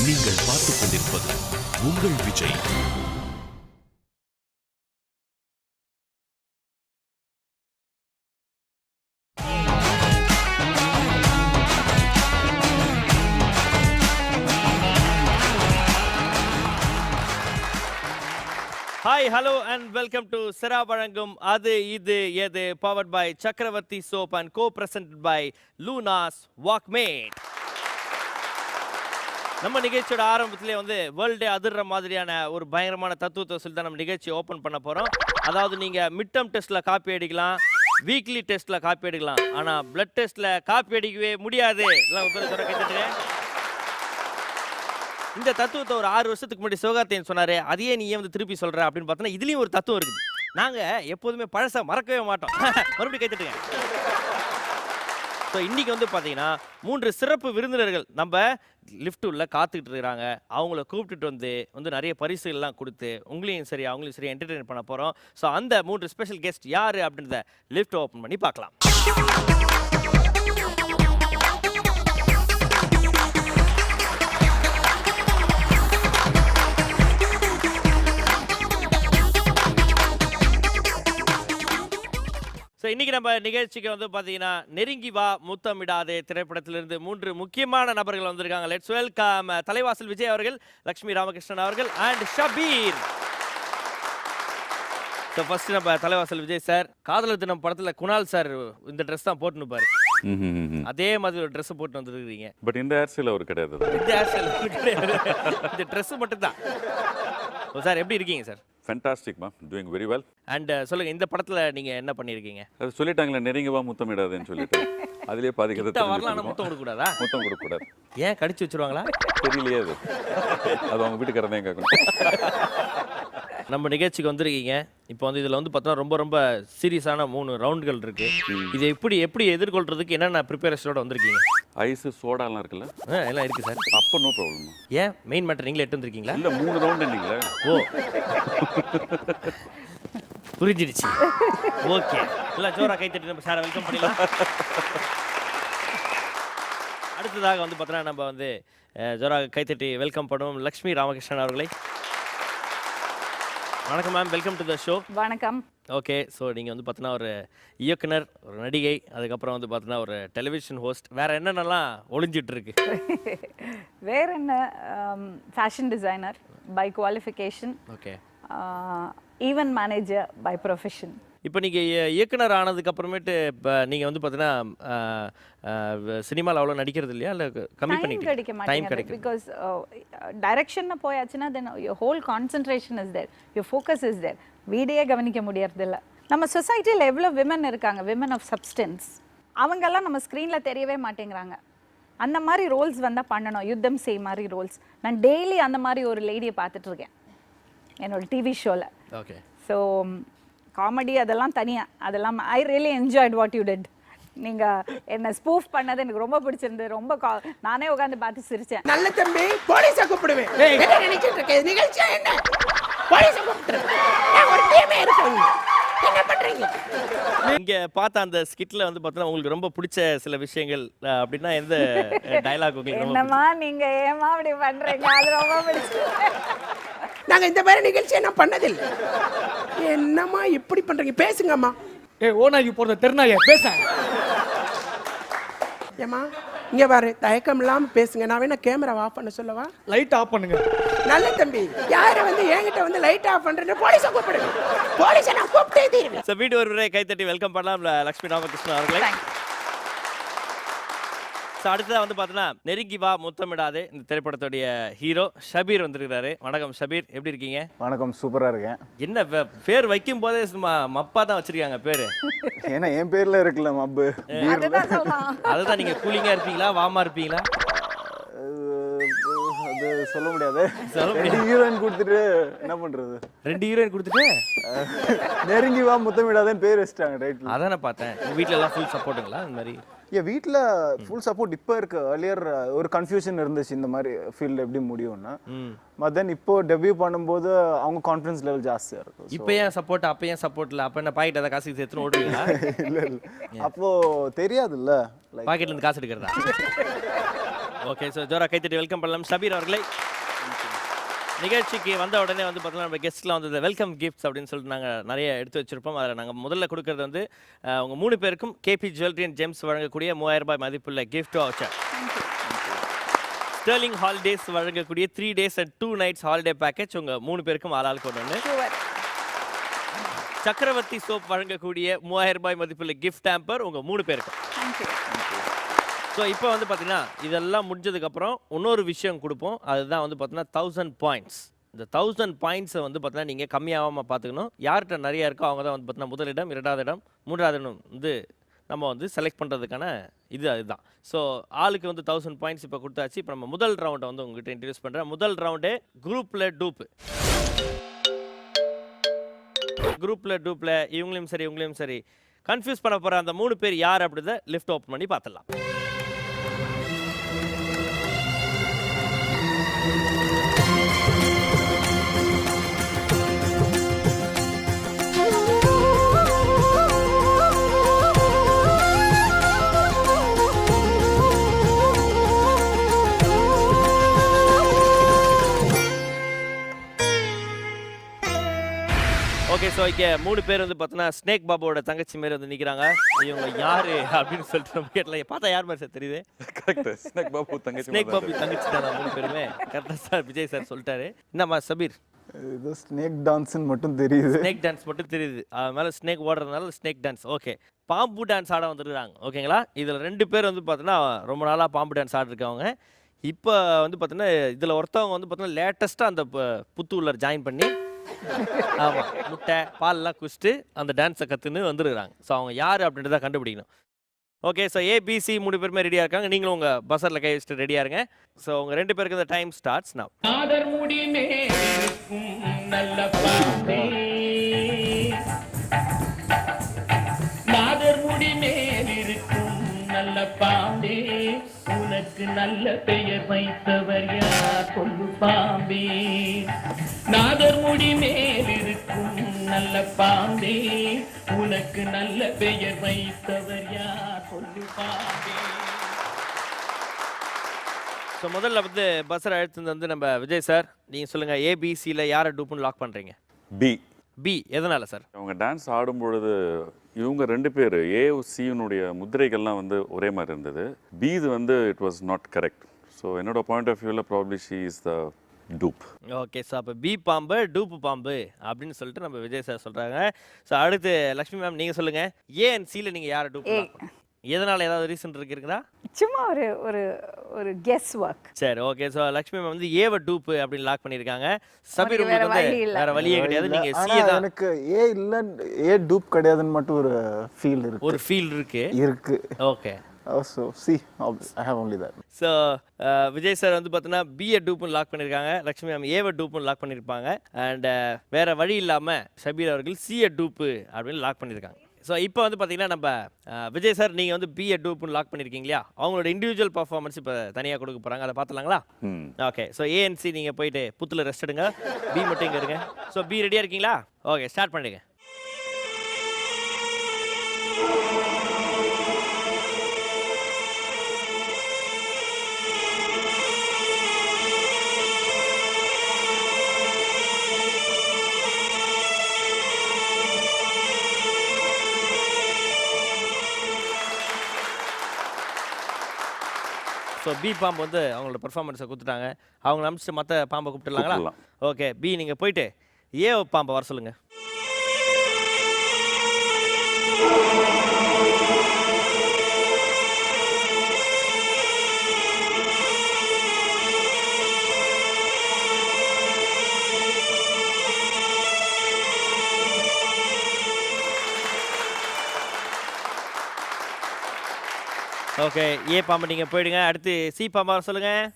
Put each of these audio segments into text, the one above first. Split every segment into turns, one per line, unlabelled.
நீங்கள் பார்த்துக் கொண்டிருப்பது உங்கள் Vijay.
Hi hello and welcome to சிரா வழங்கும் Adhu Idhu Edhu powered by Chakravarthy soap and co present by Lunars Walkmate. நம்ம நிகழ்ச்சியோட ஆரம்பத்திலே வந்து வேர்ல்டே அதிர்ற மாதிரியான ஒரு பயங்கரமான தத்துவத்தை சொல்லி தான் நம்ம நிகழ்ச்சியை ஓப்பன் பண்ண போகிறோம். அதாவது நீங்கள் மிட் டேர்ம் டெஸ்ட்டில் காப்பி அடிக்கலாம், வீக்லி டெஸ்ட்டில் காப்பி அடிக்கலாம், ஆனால் பிளட் டெஸ்ட்டில் காப்பி அடிக்கவே முடியாது. இந்த தத்துவத்தை ஒரு 6 வருஷத்துக்கு முன்னாடி சிவகார்த்தியன் சொன்னாரு. அதையே நீ வந்து திருப்பி சொல்ற அப்படின்னு பார்த்தோன்னா இதுலயும் ஒரு தத்துவம் இருக்குது. நாங்க எப்போதுமே பழச மறக்கவே மாட்டோம். மறுபடியும் கைத்தட்டுங்க. ஸோ இன்னைக்கு வந்து பார்த்தீங்கன்னா 3 சிறப்பு விருந்தினர்கள் நம்ம லிஃப்ட் உள்ள காத்துக்கிட்டு இருக்கிறாங்க. அவங்கள கூப்பிட்டுட்டு வந்து நிறைய பரிசுகள்லாம் கொடுத்து உங்களையும் சரி அவங்களையும் சரி என்டர்டெயின் பண்ண போகிறோம். ஸோ அந்த 3 ஸ்பெஷல் கெஸ்ட் யார் அப்படின்றத லிஃப்ட் ஓப்பன் பண்ணி பார்க்கலாம். ஸோ இன்றைக்கி நம்ம நிகழ்ச்சிக்கு வந்து பார்த்தீங்கன்னா நெருங்கி வா முத்தமிடாதே திரைப்படத்திலிருந்து 3 முக்கியமான நபர்கள் வந்திருக்காங்க. லெட்ஸ் வெல்கம் தலைவாசல் விஜய் அவர்கள், லக்ஷ்மி ராமகிருஷ்ணன் அவர்கள் அண்ட் ஷபீர். ஸோ ஃபர்ஸ்ட் நம்ம தலைவாசல் விஜய் சார், காதலர் தினம் படத்தில் குணால் சார் இந்த ட்ரெஸ் தான் போட்டுன்னு பாரு, அதே மாதிரி ஒரு ட்ரெஸ் போட்டு வந்துருக்கீங்க.
பட் இந்த ஹேர் ஸ்டைல் அவர் கிடையாது.
இந்த ஹேர் ஸ்டைல் கிடையாது, இந்த ட்ரெஸ் மட்டும் தான். சார் எப்படி இருக்கீங்க sir?
Fantastic ma'am, doing very well.
And சொல்லுங்க, இந்த படத்துல நீங்க என்ன பண்ணிருக்கீங்க?
அது சொல்லிட்டாங்களே நெருங்கி வா முத்தமிடாதேன்னு சொல்லிட்டு, அதுலயே பாதி கதை
வரலாம். முத்தம் கொடுக்க கூடாதா?
முத்தம் கொடுக்க கூடாது.
ஏன் கடிச்சு வச்சிருவாங்களா?
தெரியலையே, அது அவங்க வீட்டுக்காரன் தான் கேட்கணும்.
நம்ம நிகழ்ச்சிக்கு வந்திருக்கீங்க. இப்போ வந்து இதில் வந்து பார்த்தோன்னா ரொம்ப ரொம்ப சீரியஸான 3 ரவுண்டுகள் இருக்கு. இதை எப்படி எதிர்கொள்றதுக்கு என்னென்ன ப்ரிப்பரேஷனோட வந்திருக்கீங்க?
ஐஸு சோடாலாம் இருக்குல்ல,
எல்லாம் இருக்கு சார்.
அப்போ நோ ப்ராப்ளம்.
ஏன் மெயின் மேட்டர் நீங்களே எட்டு வந்திருக்கீங்களா?
இல்லை 3 ரவுண்டு நீங்களே. ஓ
புரிஞ்சிடுச்சு. ஓகே, எல்லாம் ஜோரா கை தட்டி நம்ம சாரை வெல்கம் பண்ணிடலாம். அடுத்ததாக வந்து பார்த்தோன்னா நம்ம வந்து ஜோரா கைத்தட்டி வெல்கம் பண்ணுவோம் லக்ஷ்மி ராமகிருஷ்ணன் அவர்களை. வணக்கம் ma'am, welcome to the show.
வணக்கம்.
ஓகே, ஸோ நீங்கள் வந்து பார்த்தீங்கன்னா ஒரு இயக்குனர், ஒரு நடிகை, அதுக்கப்புறம் வந்து பார்த்தீங்கன்னா ஒரு டெலிவிஷன் ஹோஸ்ட், வேறு என்னென்னலாம் ஒளிஞ்சிட்டு இருக்கு?
வேற என்ன, fashion designer by qualification.
Okay.
Event manager by profession.
இப்போ நீங்கள் இயக்குனர் ஆனதுக்கு அப்புறமேட்டு இப்போ நீங்கள் வந்து பார்த்தீங்கன்னா சினிமாவில் அவ்வளோ நடிக்கிறது இல்லையா, இல்லை கம்மி பண்ணிட்டு டைம் கிடைக்கும்?
பிகாஸ் டைரக்ஷன் போயாச்சுன்னா then your whole concentration is there, your focus is there. வீடியே கவனிக்க முடியறதில்ல. நம்ம சொசைட்டியில் எவ்வளோ விமன் இருக்காங்க, விமன் ஆஃப் சப்ஸ்டன்ஸ், அவங்கெல்லாம் நம்ம ஸ்க்ரீனில் தெரியவே மாட்டேங்கிறாங்க. அந்த மாதிரி ரோல்ஸ் வந்தால் பண்ணணும், யுத்தம் செய் மாதிரி ரோல்ஸ். நான் டெய்லி அந்த மாதிரி ஒரு லேடியை பார்த்துட்ருக்கேன் என்னோட டிவி ஷோவில்.
ஓகே.
ஸோ காமெடி அதெல்லாம் தனியாக, அதெல்லாம் I really enjoyed what you did. நீங்கள் என்ன ஸ்பூஃப் பண்ணது எனக்கு ரொம்ப பிடிச்சிருந்தது. ரொம்ப நானே உட்காந்து பார்த்து சிரிச்சேன்.
நல்ல தம்பி, போலீஸை கூப்பிடுவேன். என்ன நினைச்சிட்டு இருக்க? நிகழ்ச்சியா என்ன? போலீஸை கூப்பிட்டுருக்கேன், ஒரு டீமே இருக்காங்க. என்ன பண்றீங்க?
இங்கே பார்த்த அந்த ஸ்கிட்ல வந்து பார்த்தீங்கன்னா உங்களுக்கு ரொம்ப பிடிச்ச சில விஷயங்கள் அப்படின்னா எந்த டயலாக் உங்களுக்கு?
என்னம்மா நீங்க ஏமா அப்படி பண்றீங்க? அது ரொம்ப பிடிச்சிருக்கு.
நாங்க இந்த மாதிரி நிகழ்ச்சியை நான் பண்ணதில்லை. என்னம்மா இப்படி பண்றீங்க? பேசுங்கம்மா.
ஓனாகி போறத தெருநாய பேச.
ஏம்மா இங்க பாரு, தயக்கம் இல்லாம பேசுங்க. நான் வேணா கேமரா ஆஃப் பண்ண சொல்லவா?
லைட் ஆஃப் பண்ணுங்க.
நல்ல தம்பி, யாரை வந்து என்கிட்ட வந்து லைட் ஆஃப் பண்றேன்னு போலீஸை கூப்பிடுங்க. போலீஸை நான் கூப்பிட்டே தீருவேன்.
ஸோ வீடு ஒரு கைத்தட்டி வெல்கம் பண்ணலாம் லக்ஷ்மி ராமகிருஷ்ணன் அவர்களை. ஸோ அடுத்ததாக வந்து பார்த்தீங்கன்னா நெருங்கி வா முத்தமிடாதே இந்த திரைப்படத்துடைய ஹீரோ ஷபீர் வந்திருக்கிறாரு. வணக்கம் ஷபீர், எப்படி இருக்கீங்க?
வணக்கம், சூப்பராக இருக்கேன்.
என்ன பேர் வைக்கும் போதே மப்பா தான் வச்சிருக்காங்க பேரு?
ஏன்னா என் பேர்ல இருக்குல்ல மப்பு.
அதுதான் நீங்க கூலிங்கா இருப்பீங்களா, வாமா இருப்பீங்களா?
அது சொல்ல முடியாது.
சொல்ல முடியாது.
ஹீரோயின் கொடுத்துட்டு என்ன பண்றது?
2 ஹீரோயின் கொடுத்துட்டு
நெருங்கி வா முத்தமிடாதேன்னு பேர் வச்சிட்டாங்க. ரைட்,
அதானே பார்த்தேன். வீட்டில எல்லாம் ஃபுல் சப்போர்ட்டுங்களா? இந்த மாதிரி
என் வீட்டில் ஃபுல் சப்போர்ட் இப்போ இருக்கு. ஏர்லியர் ஒரு கன்ஃபியூஷன் இருந்துச்சு இந்த மாதிரி ஃபீல்டு எப்படி முடியும்னா. பட் தென் இப்போ டெபியூ பண்ணும்போது அவங்க கான்ஃபிடன்ஸ் லெவல் ஜாஸ்தியாக இருக்கும்.
இப்போ ஏன் சப்போர்ட், அப்போ ஏன் சப்போர்ட் இல்லை? அப்போ என்ன பாக்கெட் அதை காசு சேர்த்துன்னு ஓடுவீங்களா?
இல்லை இல்லை, அப்போ தெரியாதுல்ல.
பாக்கெட்ல இருந்து காசு எடுக்கிறதா? ஓகே ஸோ ஜோரா கைத்தட்டி வெல்கம் பண்ணலாம் ஷபீர் அவர்களை. நிகழ்ச்சிக்கு வந்த உடனே வந்து பார்த்தீங்கன்னா நம்ம கெஸ்ட்லாம் வந்து வெல்கம் கிஃப்ட்ஸ் அப்படின்னு சொல்லிட்டு நாங்கள் நிறைய எடுத்து வச்சிருப்போம். அதில் நாங்கள் முதல்ல கொடுக்கறது வந்து உங்கள் 3 பேருக்கும் கேபி ஜுவல்லரி அண்ட் ஜெம்ஸ் வழங்கக்கூடிய 3000 ரூபாய் மதிப்புள்ள கிஃப்ட் வவுச்சர். ஸ்டெர்லிங் ஹாலிடேஸ் வழங்கக்கூடிய 3 days and 2 nights holiday package உங்கள் 3 பேருக்கும் ஆளாளுக்கு ஒன்று. சக்கரவர்த்தி சோப் வழங்கக்கூடிய 3000 ரூபாய் மதிப்புள்ள கிஃப்ட் ஹேம்பர் உங்கள் 3 பேருக்கும். ஸோ இப்போ வந்து பார்த்தீங்கன்னா இதெல்லாம் முடிஞ்சதுக்கப்புறம் இன்னொரு விஷயம் கொடுப்போம். அதுதான் வந்து பார்த்தீங்கன்னா 1000 பாயிண்ட்ஸ். இந்த 1000 பாயிண்ட்ஸை வந்து பார்த்தீங்கன்னா நீங்கள் கம்மியாகாமல் பார்த்துக்கணும். யார்கிட்ட நிறைய இருக்கோ அவங்க தான் வந்து பார்த்தீங்கன்னா முதலிடம், 2வது இடம், 3வது இடம் வந்து நம்ம வந்து செலக்ட் பண்ணுறதுக்கான அதுதான். ஸோ ஆளுக்கு வந்து 1000 பாயிண்ட்ஸ் இப்போ கொடுத்தாச்சு. இப்போ நம்ம முதல் ரவுண்டை வந்து உங்ககிட்ட இன்ட்ரடியூஸ் பண்ணுறேன். முதல் ரவுண்டே குரூப்பில் டூப்பில் இவங்களையும் சரி இவங்களையும் சரி கன்ஃபியூஸ் பண்ண போகிற அந்த 3 பேர் யார் அப்படின்றத லிஃப்ட் ஓப்பன் பண்ணி பார்த்துடலாம். ஓகே ஸோ இங்கே 3 பேர் வந்து பார்த்தோன்னா ஸ்னேக் பாபுவோட தங்கச்சி மாரி வந்து நிற்கிறாங்க. இவங்க யாரு அப்படின்னு சொல்லிட்டு நம்ம கேட்டலாம். பார்த்தா யார் மாதிரி சார் தெரியுது?
கரெக்ட். ஸ்னேக் பாபு தங்கச்சி
தான் 3 பேருமே கரெக்டாக சார் விஜய் சார் சொல்லிட்டாரு. என்னம்மா சபீர்?
இது ஸ்னேக் டான்ஸ்னு மட்டும் தெரியுது.
ஸ்னேக் டான்ஸ் மட்டும் தெரியுது. அது மேலே ஸ்னேக் ஓடுறதுனால ஸ்னேக் டான்ஸ். ஓகே, பாம்பு டான்ஸ் ஆட வந்துருக்காங்க. ஓகேங்களா? இதில் 2 பேர் வந்து பார்த்தீங்கன்னா ரொம்ப நாளாக பாம்பு டான்ஸ் ஆடிருக்கவங்க. இப்போ வந்து பார்த்தீங்கன்னா இதில் ஒருத்தவங்க வந்து பார்த்தீங்கன்னா லேட்டஸ்ட்டாக அந்த புத்தூரில் ஜாயின் பண்ணி ஆமாம் முட்டை பால்லாம் குடிச்சிட்டு அந்த டான்ஸை கற்றுன்னு வந்துருக்குறாங்க. ஸோ அவங்க யார் அப்படின்றத கண்டுபிடிக்கணும். ஓகே ஸோ ஏபிசி 3 பேருமே ரெடியாக இருக்காங்க. நீங்களும் உங்கள் பஸ்ஸரில் கை வச்சுட்டு ரெடியாக இருங்க. ஸோ உங்கள் 2 பேருக்கு இந்த டைம் ஸ்டார்ட்ஸ் நவ்.
நல்ல பாம்பே உனக்கு நல்ல பெயர் வைத்தவர் யார் சொல்லு பாம்பே. நாதர் முடி மேல் இருக்கும் நல்ல பாம்பே உனக்கு நல்ல பெயர் வைத்தவர் யார் சொல்லு பாம்பே.
ஸோ முதல்ல வந்து பஸ்ஸர் அழுத்து வந்து நம்ம விஜய் சார், நீங்கள் சொல்லுங்கள் ஏபிசியில் யாரை டூப்புன்னு லாக் பண்ணுறீங்க? பி. எதனால சார்?
அவங்க டான்ஸ் ஆடும் பொழுது இவங்க 2 பேர் ஏசியினுடைய முத்திரைகள்லாம் வந்து ஒரே மாதிரி இருந்தது. இது வந்து it was not correct. So என்னோட பாயிண்ட் ஆஃப் வியூவில் probably she is the dupe.
Okay so அப்போ பி பாம்பு டூப்பு பாம்பு அப்படின்னு சொல்லிட்டு நம்ம விஜய் சார் சொல்கிறாங்க. ஸோ அடுத்து லக்ஷ்மி மேம் நீங்கள் சொல்லுங்கள், ஏஎன்சியில் நீங்கள் யாரை டூப்? எதனால் ஏதாவது ரீசன் இருக்குங்களா?
சும்மா ஒரு ஒரு ஒரு கெஸ் ஒர்க்.
சரி ஓகே ஸோ லக்ஷ்மி மேம் வந்து ஏவ டூப்பு அப்படின்னு லாக் பண்ணியிருக்காங்க. சபீர் உங்களுக்கு வந்து வேற வழியே கிடையாது. நீங்கள் சி தான்.
எனக்கு ஏ இல்லை ஏ டூப் கிடையாதுன்னு மட்டும் ஒரு ஃபீல் இருக்கு.
ஒரு ஃபீல் இருக்கு. Okay
so see I have only that.
So Vijay sir வந்து பார்த்தீங்கன்னா பிஏ டூப்புன்னு லாக் பண்ணியிருக்காங்க. லக்ஷ்மி மேம் ஏவ டூப்புன்னு லாக் பண்ணியிருப்பாங்க. அண்ட் வேற வழி இல்லாமல் ஷபீர் அவர்கள் சிஏ டூப்பு அப்படின்னு லாக் பண்ணியிருக்காங்க. ஸோ இப்போ வந்து பார்த்தீங்கன்னா நம்ம விஜய் சார் நீங்கள் வந்து பிஏ டூப்புன்னு லாக் பண்ணியிருக்கீங்க இல்லையா, அவங்களோட இண்டிவிஜுவல் பர்ஃபார்மன்ஸ் இப்போ தனியாக கொடுக்க போகிறாங்க. அதை பார்த்துலாங்களா? ஓகே ஸோ ஏஎன்சி நீங்கள் போயிட்டு புத்தில் ரெஸ்ட் எடுங்க. பி மட்டும் இங்கே இருங்க. ஸோ பி ரெடியாக இருக்கீங்களா? ஓகே ஸ்டார்ட் பண்ணுங்க. ஸோ பி பாம்பு வந்து அவங்களோட பெர்ஃபார்மன்ஸை கொடுத்துட்டாங்க. அவங்க அனுப்பிச்சிட்டு மற்ற பாம்பை கூப்பிட்டுலாங்களா? ஓகே பி நீங்கள் போயிட்டு ஏ பாம்பை வர சொல்லுங்கள். ஓகே ஏ பாம்பு நீங்கள் போயிடுங்க. அடுத்து சி பாம்பா வர சொல்லுங்கள்.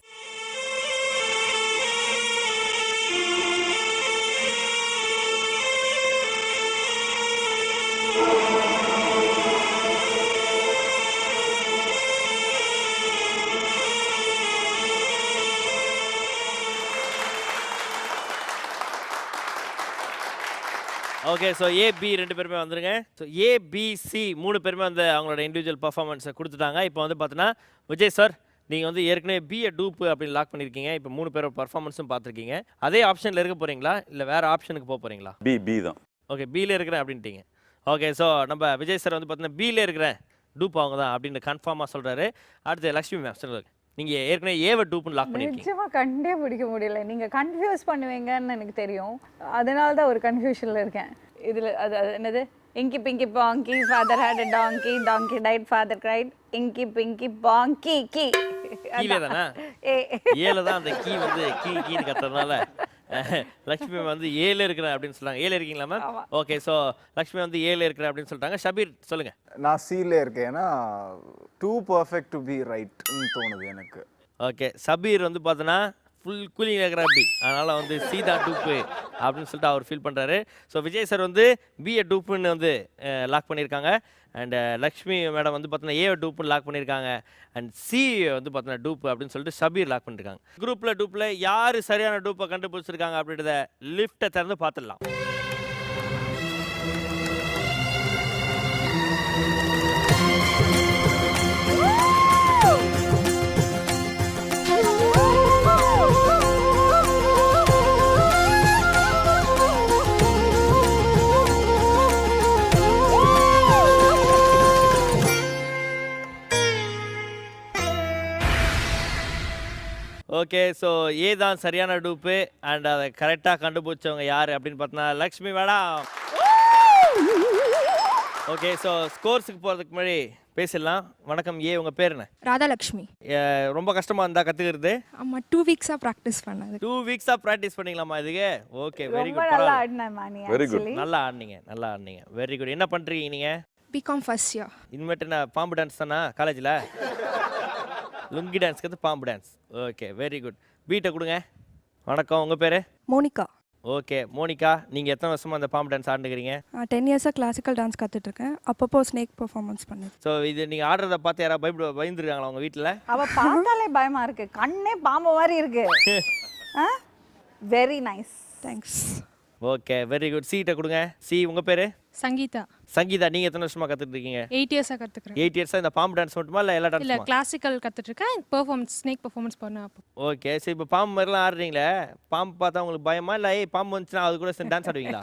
ஓகே ஸோ ஏபி 2 பேருமே வந்துருங்க. ஸோ ஏபிசி 3 பேருமே வந்து அவங்களோட இண்டிவிஜுவல் பர்ஃபார்மன்ஸை கொடுத்துட்டாங்க. இப்போ வந்து பார்த்தீங்கன்னா விஜய் சார் நீங்கள் வந்து ஏற்கனவே பிஏ டூப்பு அப்படின்னு லாக் பண்ணியிருக்கீங்க. இப்போ 3 பேரோட பர்ஃபார்மன்ஸும் பார்த்துருக்கீங்க. அதே ஆப்ஷனில் இருக்க போகிறீங்களா இல்லை வேறு ஆப்ஷனுக்கு போக போகிறீங்களா?
பி தான்.
ஓகே, பியில் இருக்கிறேன் அப்படின்ட்டீங்க. ஓகே, ஸோ நம்ம விஜய் சார் வந்து பார்த்தீங்கன்னா பியில் இருக்கிறேன், டூப் அவங்க தான் அப்படின்னு கன்ஃபார்மாக சொல்கிறாரு. அடுத்து லக்ஷ்மி மேம் சொல்லுங்கள், நீங்கள் ஏற்கனவே ஏவை டூப்புன்னு லாக் பண்ணியிருக்கீங்க.
நிச்சயமாக கண்டே பிடிக்க முடியல. நீங்கள் கன்ஃபியூஸ் பண்ணுவீங்கன்னு எனக்கு தெரியும். அதனால தான் ஒரு கன்ஃபியூஷனில் இருக்கேன். இதில் அது என்னது, inky pinky ponky father had a donkey, donkey died father cried, inky pinky பாங்கி key.
கீழே தானே ஏல தான் அந்த கீ வந்து கீன்னு கத்துறதுனால லக்ஷ்மி வந்து ஏல இருக்கிறேன் அப்படின்னு சொல்றாங்க. ஏல இருக்கீங்களா மேம்? ஓகே, ஸோ லக்ஷ்மி வந்து ஏல இருக்கிறேன் அப்படின்னு சொல்லிட்டாங்க. ஷபீர் சொல்லுங்க.
நான் சீல இருக்கேன். ஏன்னா டூ பர்ஃபெக்ட் டு பி ரைட்னு தோணுது எனக்கு.
ஓகே, ஷபீர் வந்து பார்த்தோன்னா ஃபுல் கூலிங் இருக்கிற அப்படி, அதனால் வந்து சீதா டூப்பு அப்படின்னு சொல்லிட்டு அவர் ஃபீல் பண்ணுறாரு. ஸோ விஜய் சார் வந்து பிஏ டூப்புன்னு வந்து லாக் பண்ணியிருக்காங்க. அண்ட் லக்ஷ்மி மேடம் வந்து பார்த்தோன்னா ஏ டூப்புன்னு லாக் பண்ணியிருக்காங்க. அண்ட் சி வந்து பார்த்தோன்னா டூப்பு அப்படின்னு சொல்லிட்டு ஷபீர் லாக் பண்ணியிருக்காங்க. குரூப்பில் டூப்பில் யார் சரியான டூப்பை கண்டுபிடிச்சிருக்காங்க அப்படின்றத லிஃப்ட்டை திறந்து பார்த்துடலாம். ஓகே, ஸோ ஏ தான் சரியான டூப்பு. அண்ட் அதை கரெக்டாக கண்டுபிடிச்சவங்க யார் அப்படின்னு பார்த்தோன்னா லக்ஷ்மி மேடம். ஓகே, ஸோ ஸ்கோர்ஸுக்கு போகிறதுக்கு முன்னாடி பேசிடலாம். வணக்கம் ஏ, உங்கள் பேர் என்ன?
ராதாலக்ஷ்மி.
ரொம்ப கஷ்டமாக இருந்தா கற்றுக்கிறது?
ஆமாம், 2 வீக்ஸாக ப்ராக்டிஸ் பண்ணது.
2 வீக்ஸாக ப்ராக்டிஸ் பண்ணிங்களாமா இதுக்கு? ஓகே, வெரி
ரொம்ப
குட்.
நல்லா ஆடினேன் நீ.
Very good.
நல்லா ஆடினீங்க. Very good. என்ன பண்ணுறீங்க நீங்கள்?
B Com first year.
இனிமேட்டு நான் பாம்பு டான்ஸ் தானா காலேஜில்? லுங்கி டான்ஸ்க்கு பாம்பு டான்ஸ். Okay, very good. பீட்டை கொடுங்க. வணக்கம், உங்கள் பேர்?
மோனிகா.
ஓகே, மோனிகா, நீங்கள் எத்தனை வருஷமாக அந்த பாம்பு டான்ஸ் ஆடுனுக்கிறீங்க?
10 இயர்ஸாக கிளாசிக்கல் டான்ஸ் கற்றுட்ருக்கேன். அப்பப்போ ஸ்னேக் பெர்ஃபார்மன்ஸ் பண்ணது.
ஸோ இது நீங்கள் ஆடுறத பார்த்து யாராவது பயந்துருக்காங்களா உங்கள் வீட்டில்?
அவ பார்த்தாலே பயமா இருக்கு, கண்ணே பாம்பு மாதிரி இருக்கு. Very nice,
thanks.
Okay, very good. சீட்டை கொடுங்க. சி, உங்கள் பேர்?
சங்கீதா.
சங்கீதா, நீங்கள் எத்தனை வருஷமாக கற்றுட்டு இருக்கீங்க?
8 இயர்ஸாக கற்றுக்கிறேன்.
8 இயர்ஸாக இந்த பாம்பு டான்ஸ் மட்டுமா இல்லை எல்லா
இல்லை,
டான்ஸ்?
கிளாசிக்கல் கற்றுட்ருக்கேன். ஸ்னேக் பெர்ஃபார்மன்ஸ் பண்ணேன் அப்போ.
ஓகே, சரி. இப்போ பாம்பு மாதிரிலாம் ஆடுறீங்களே, பாம்பு பார்த்தா உங்களுக்கு பயமா இல்லை பாம்பு வந்துச்சுன்னா அது கூட டான்ஸ் ஆடுவீங்களா?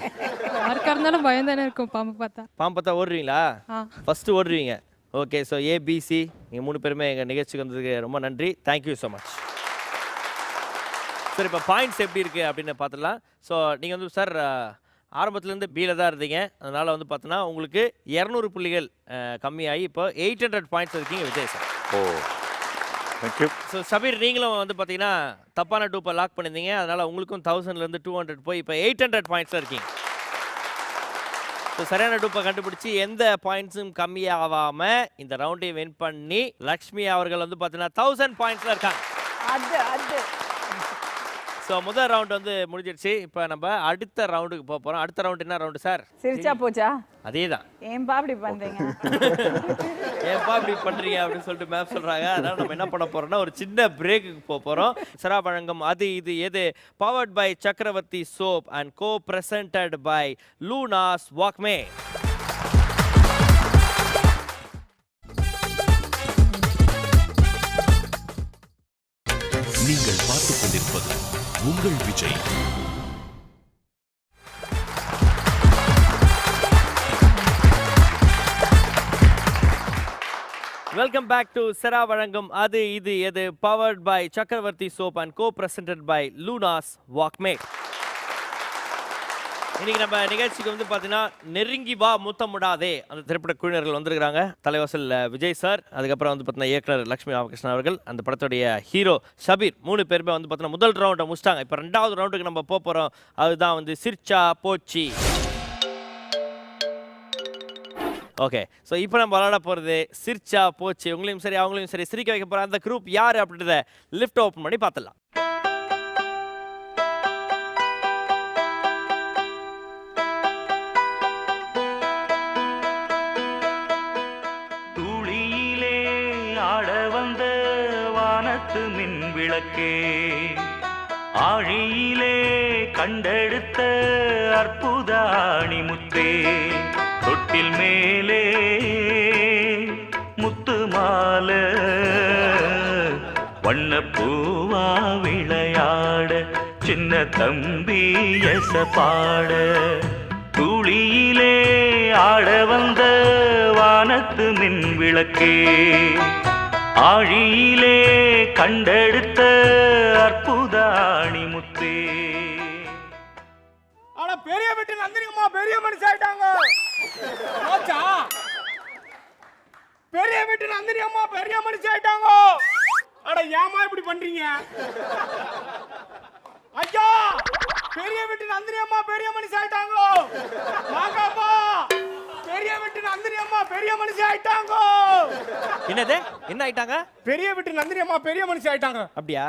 யாருக்காக இருந்தாலும் பயம் தானே இருக்கும் பாம்பு பார்த்தா.
பாம்பு பார்த்தா ஓடுறீங்களா? ஃபஸ்ட்டு ஓடுவீங்க. ஓகே, ஸோ ஏபிசி நீங்கள் 3 பேருமே எங்கள் நிகழ்ச்சிக்கு வந்ததுக்கு ரொம்ப நன்றி. Thank you so much. சார், இப்போ பாயிண்ட்ஸ் எப்படி இருக்குது அப்படின்னு பார்த்துடலாம். ஸோ நீங்கள் வந்து சார் ஆரம்பத்துலேருந்து பியில் தான் இருந்தீங்க. அதனால் வந்து பார்த்தோன்னா உங்களுக்கு 200 புள்ளிகள் கம்மியாகி இப்போ 800 பாயிண்ட்ஸ் இருக்கீங்க விஜய் சார்.
ஓ, தேங்க்யூ.
ஸோ ஷபீர், நீங்களும் வந்து பார்த்தீங்கன்னா தப்பான டூப்பை லாக் பண்ணியிருந்தீங்க. அதனால் உங்களுக்கும் 1000லேருந்து 200 போய் இப்போ 800 பாயிண்ட்ஸில் இருக்கீங்க. ஸோ சரியான டூப்பை கண்டுபிடிச்சி எந்த பாயிண்ட்ஸும் கம்மியாகாமல் இந்த ரவுண்டையும் வின் பண்ணி லக்ஷ்மி அவர்கள் வந்து பார்த்தீங்கன்னா 1000 பாயிண்ட்ஸில் இருக்காங்க. ஸோ முதல் ரவுண்ட் வந்து முடிஞ்சிடுச்சு. இப்போ நம்ம அடுத்த ரவுண்டுக்கு போக போகிறோம். அடுத்த ரவுண்ட் என்ன ரவுண்டு சார்?
சிரிச்சா போச்சா?
அதே தான்.
ஏன்பா இப்படி பண்றீங்க?
ஏன்பா இப்படி பண்ணுறீங்க அப்படின்னு சொல்லிட்டு மேம் சொல்கிறாங்க. அதனால் நம்ம என்ன பண்ண போகிறோம்னா ஒரு சின்ன பிரேக்குக்கு போக போகிறோம். சரா வழங்கும் Adhu Idhu Edhu powered by Chakravarthy soap and co presented by Lunars Walkmate.
நீங்கள் பார்த்துக் கொண்டிருப்பது உங்கள் விஜய்.
வெல்கம் பேக் டு செரா வழங்கும் Adhu Idhu Edhu powered by Chakravarthy soap and co presented by Lunars Walkmate. இன்னைக்கு நம்ம நிகழ்ச்சிக்கு வந்து பார்த்தீங்கன்னா நெருங்கி வா முத்தமுடாதே அந்த திரைப்பட குழுவினர்கள் வந்திருக்கிறாங்க. தலைவாசல் விஜய் சார், அதுக்கப்புறம் வந்து பார்த்தீங்கன்னா இயக்குனர் லக்ஷ்மி ராமகிருஷ்ணன் அவர்கள், அந்த படத்துடைய ஹீரோ ஷபீர். 3 பேருமே வந்து பார்த்தீங்கன்னா முதல் ரவுண்டை முடிச்சிட்டாங்க. இப்போ 2வது ரவுண்டுக்கு நம்ம போக போகிறோம். அதுதான் வந்து சிரிச்சா போச்சு. ஓகே, ஸோ இப்போ நம்ம விளாட போகிறது சிரிச்சா போச்சு. உங்களையும் சரி அவங்களையும் சரி சிரிக்க வைக்க போகிற அந்த குரூப் யார் அப்படின்றத லிஃப்ட் ஓப்பன் பண்ணி பார்த்துடலாம்.
துளியிலே ஆட வந்த வானத்து மின் விளக்கே, ஆழியிலே கண்டெடுத்த அற்புத அணிமுத்தே, தொட்டில் மேலே முத்து மாலை வண்ணப்பூவா விளையாட சின்ன தம்பி எச பாட துளியிலே ஆட வந்த வானத்து மின் விளக்கே ஆழியிலே கண்டெடுத்த அற்புத அணிமுத்தே.
ஆனா பெரிய வீட்டு நந்தினியம்மா பெரிய மனுஷன் ஆயிட்டாங்க. போச்சா? பெரிய வீட்டு நந்தினியம்மா பெரிய மனுஷன் ஆயிட்டாங்க. அட ஏமா இப்படி பண்றீங்க? ஐயா பெரிய வீட்டு நந்தினியம்மா பெரிய மனுஷன் ஆயிட்டாங்க. வாங்கப்பா பெரிய வீட்டு நந்தினியம்மா பெரிய மனுஷன் ஆயிட்டாங்க.
என்னது என்ன ஆயிட்டாங்க?
பெரிய வீட்டு நந்தினியம்மா பெரிய மனுஷன் ஆயிட்டாங்க.
அப்படியா?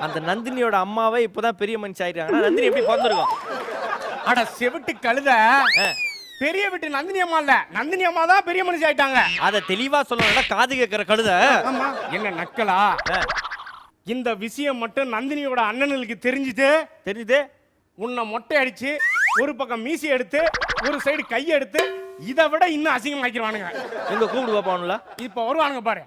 அந்த நந்தினியோட அம்மாவே இப்பதான் பெரிய மனுஷன் ஆயிட்டாங்க. நந்தினி எப்படி பிறந்திருக்கும்?
அட செவிட்டு கழுத, பெரிய வீட்டு நந்தினி அம்மா இல்ல, நந்தினி அம்மா தான் பெரிய மனுஷன் ஆயிட்டாங்க.
அத தெளிவா சொல்லணும். காது கேட்கிற கழுத.
ஆமா என்ன நக்கலா? இந்த விஷயம் மட்டும் நந்தினியோட அண்ணனுக்கு தெரிஞ்சுது உன்னை மொட்டை அடிச்சு ஒரு பக்கம் மீசி எடுத்து ஒரு சைடு கையை எடுத்து இதை விட இன்னும் அசிங்கமாக்கிடுவானுங்க.
எங்க கூப்பிடு பாப்பானுல
இப்ப வருவானுங்க பாரு.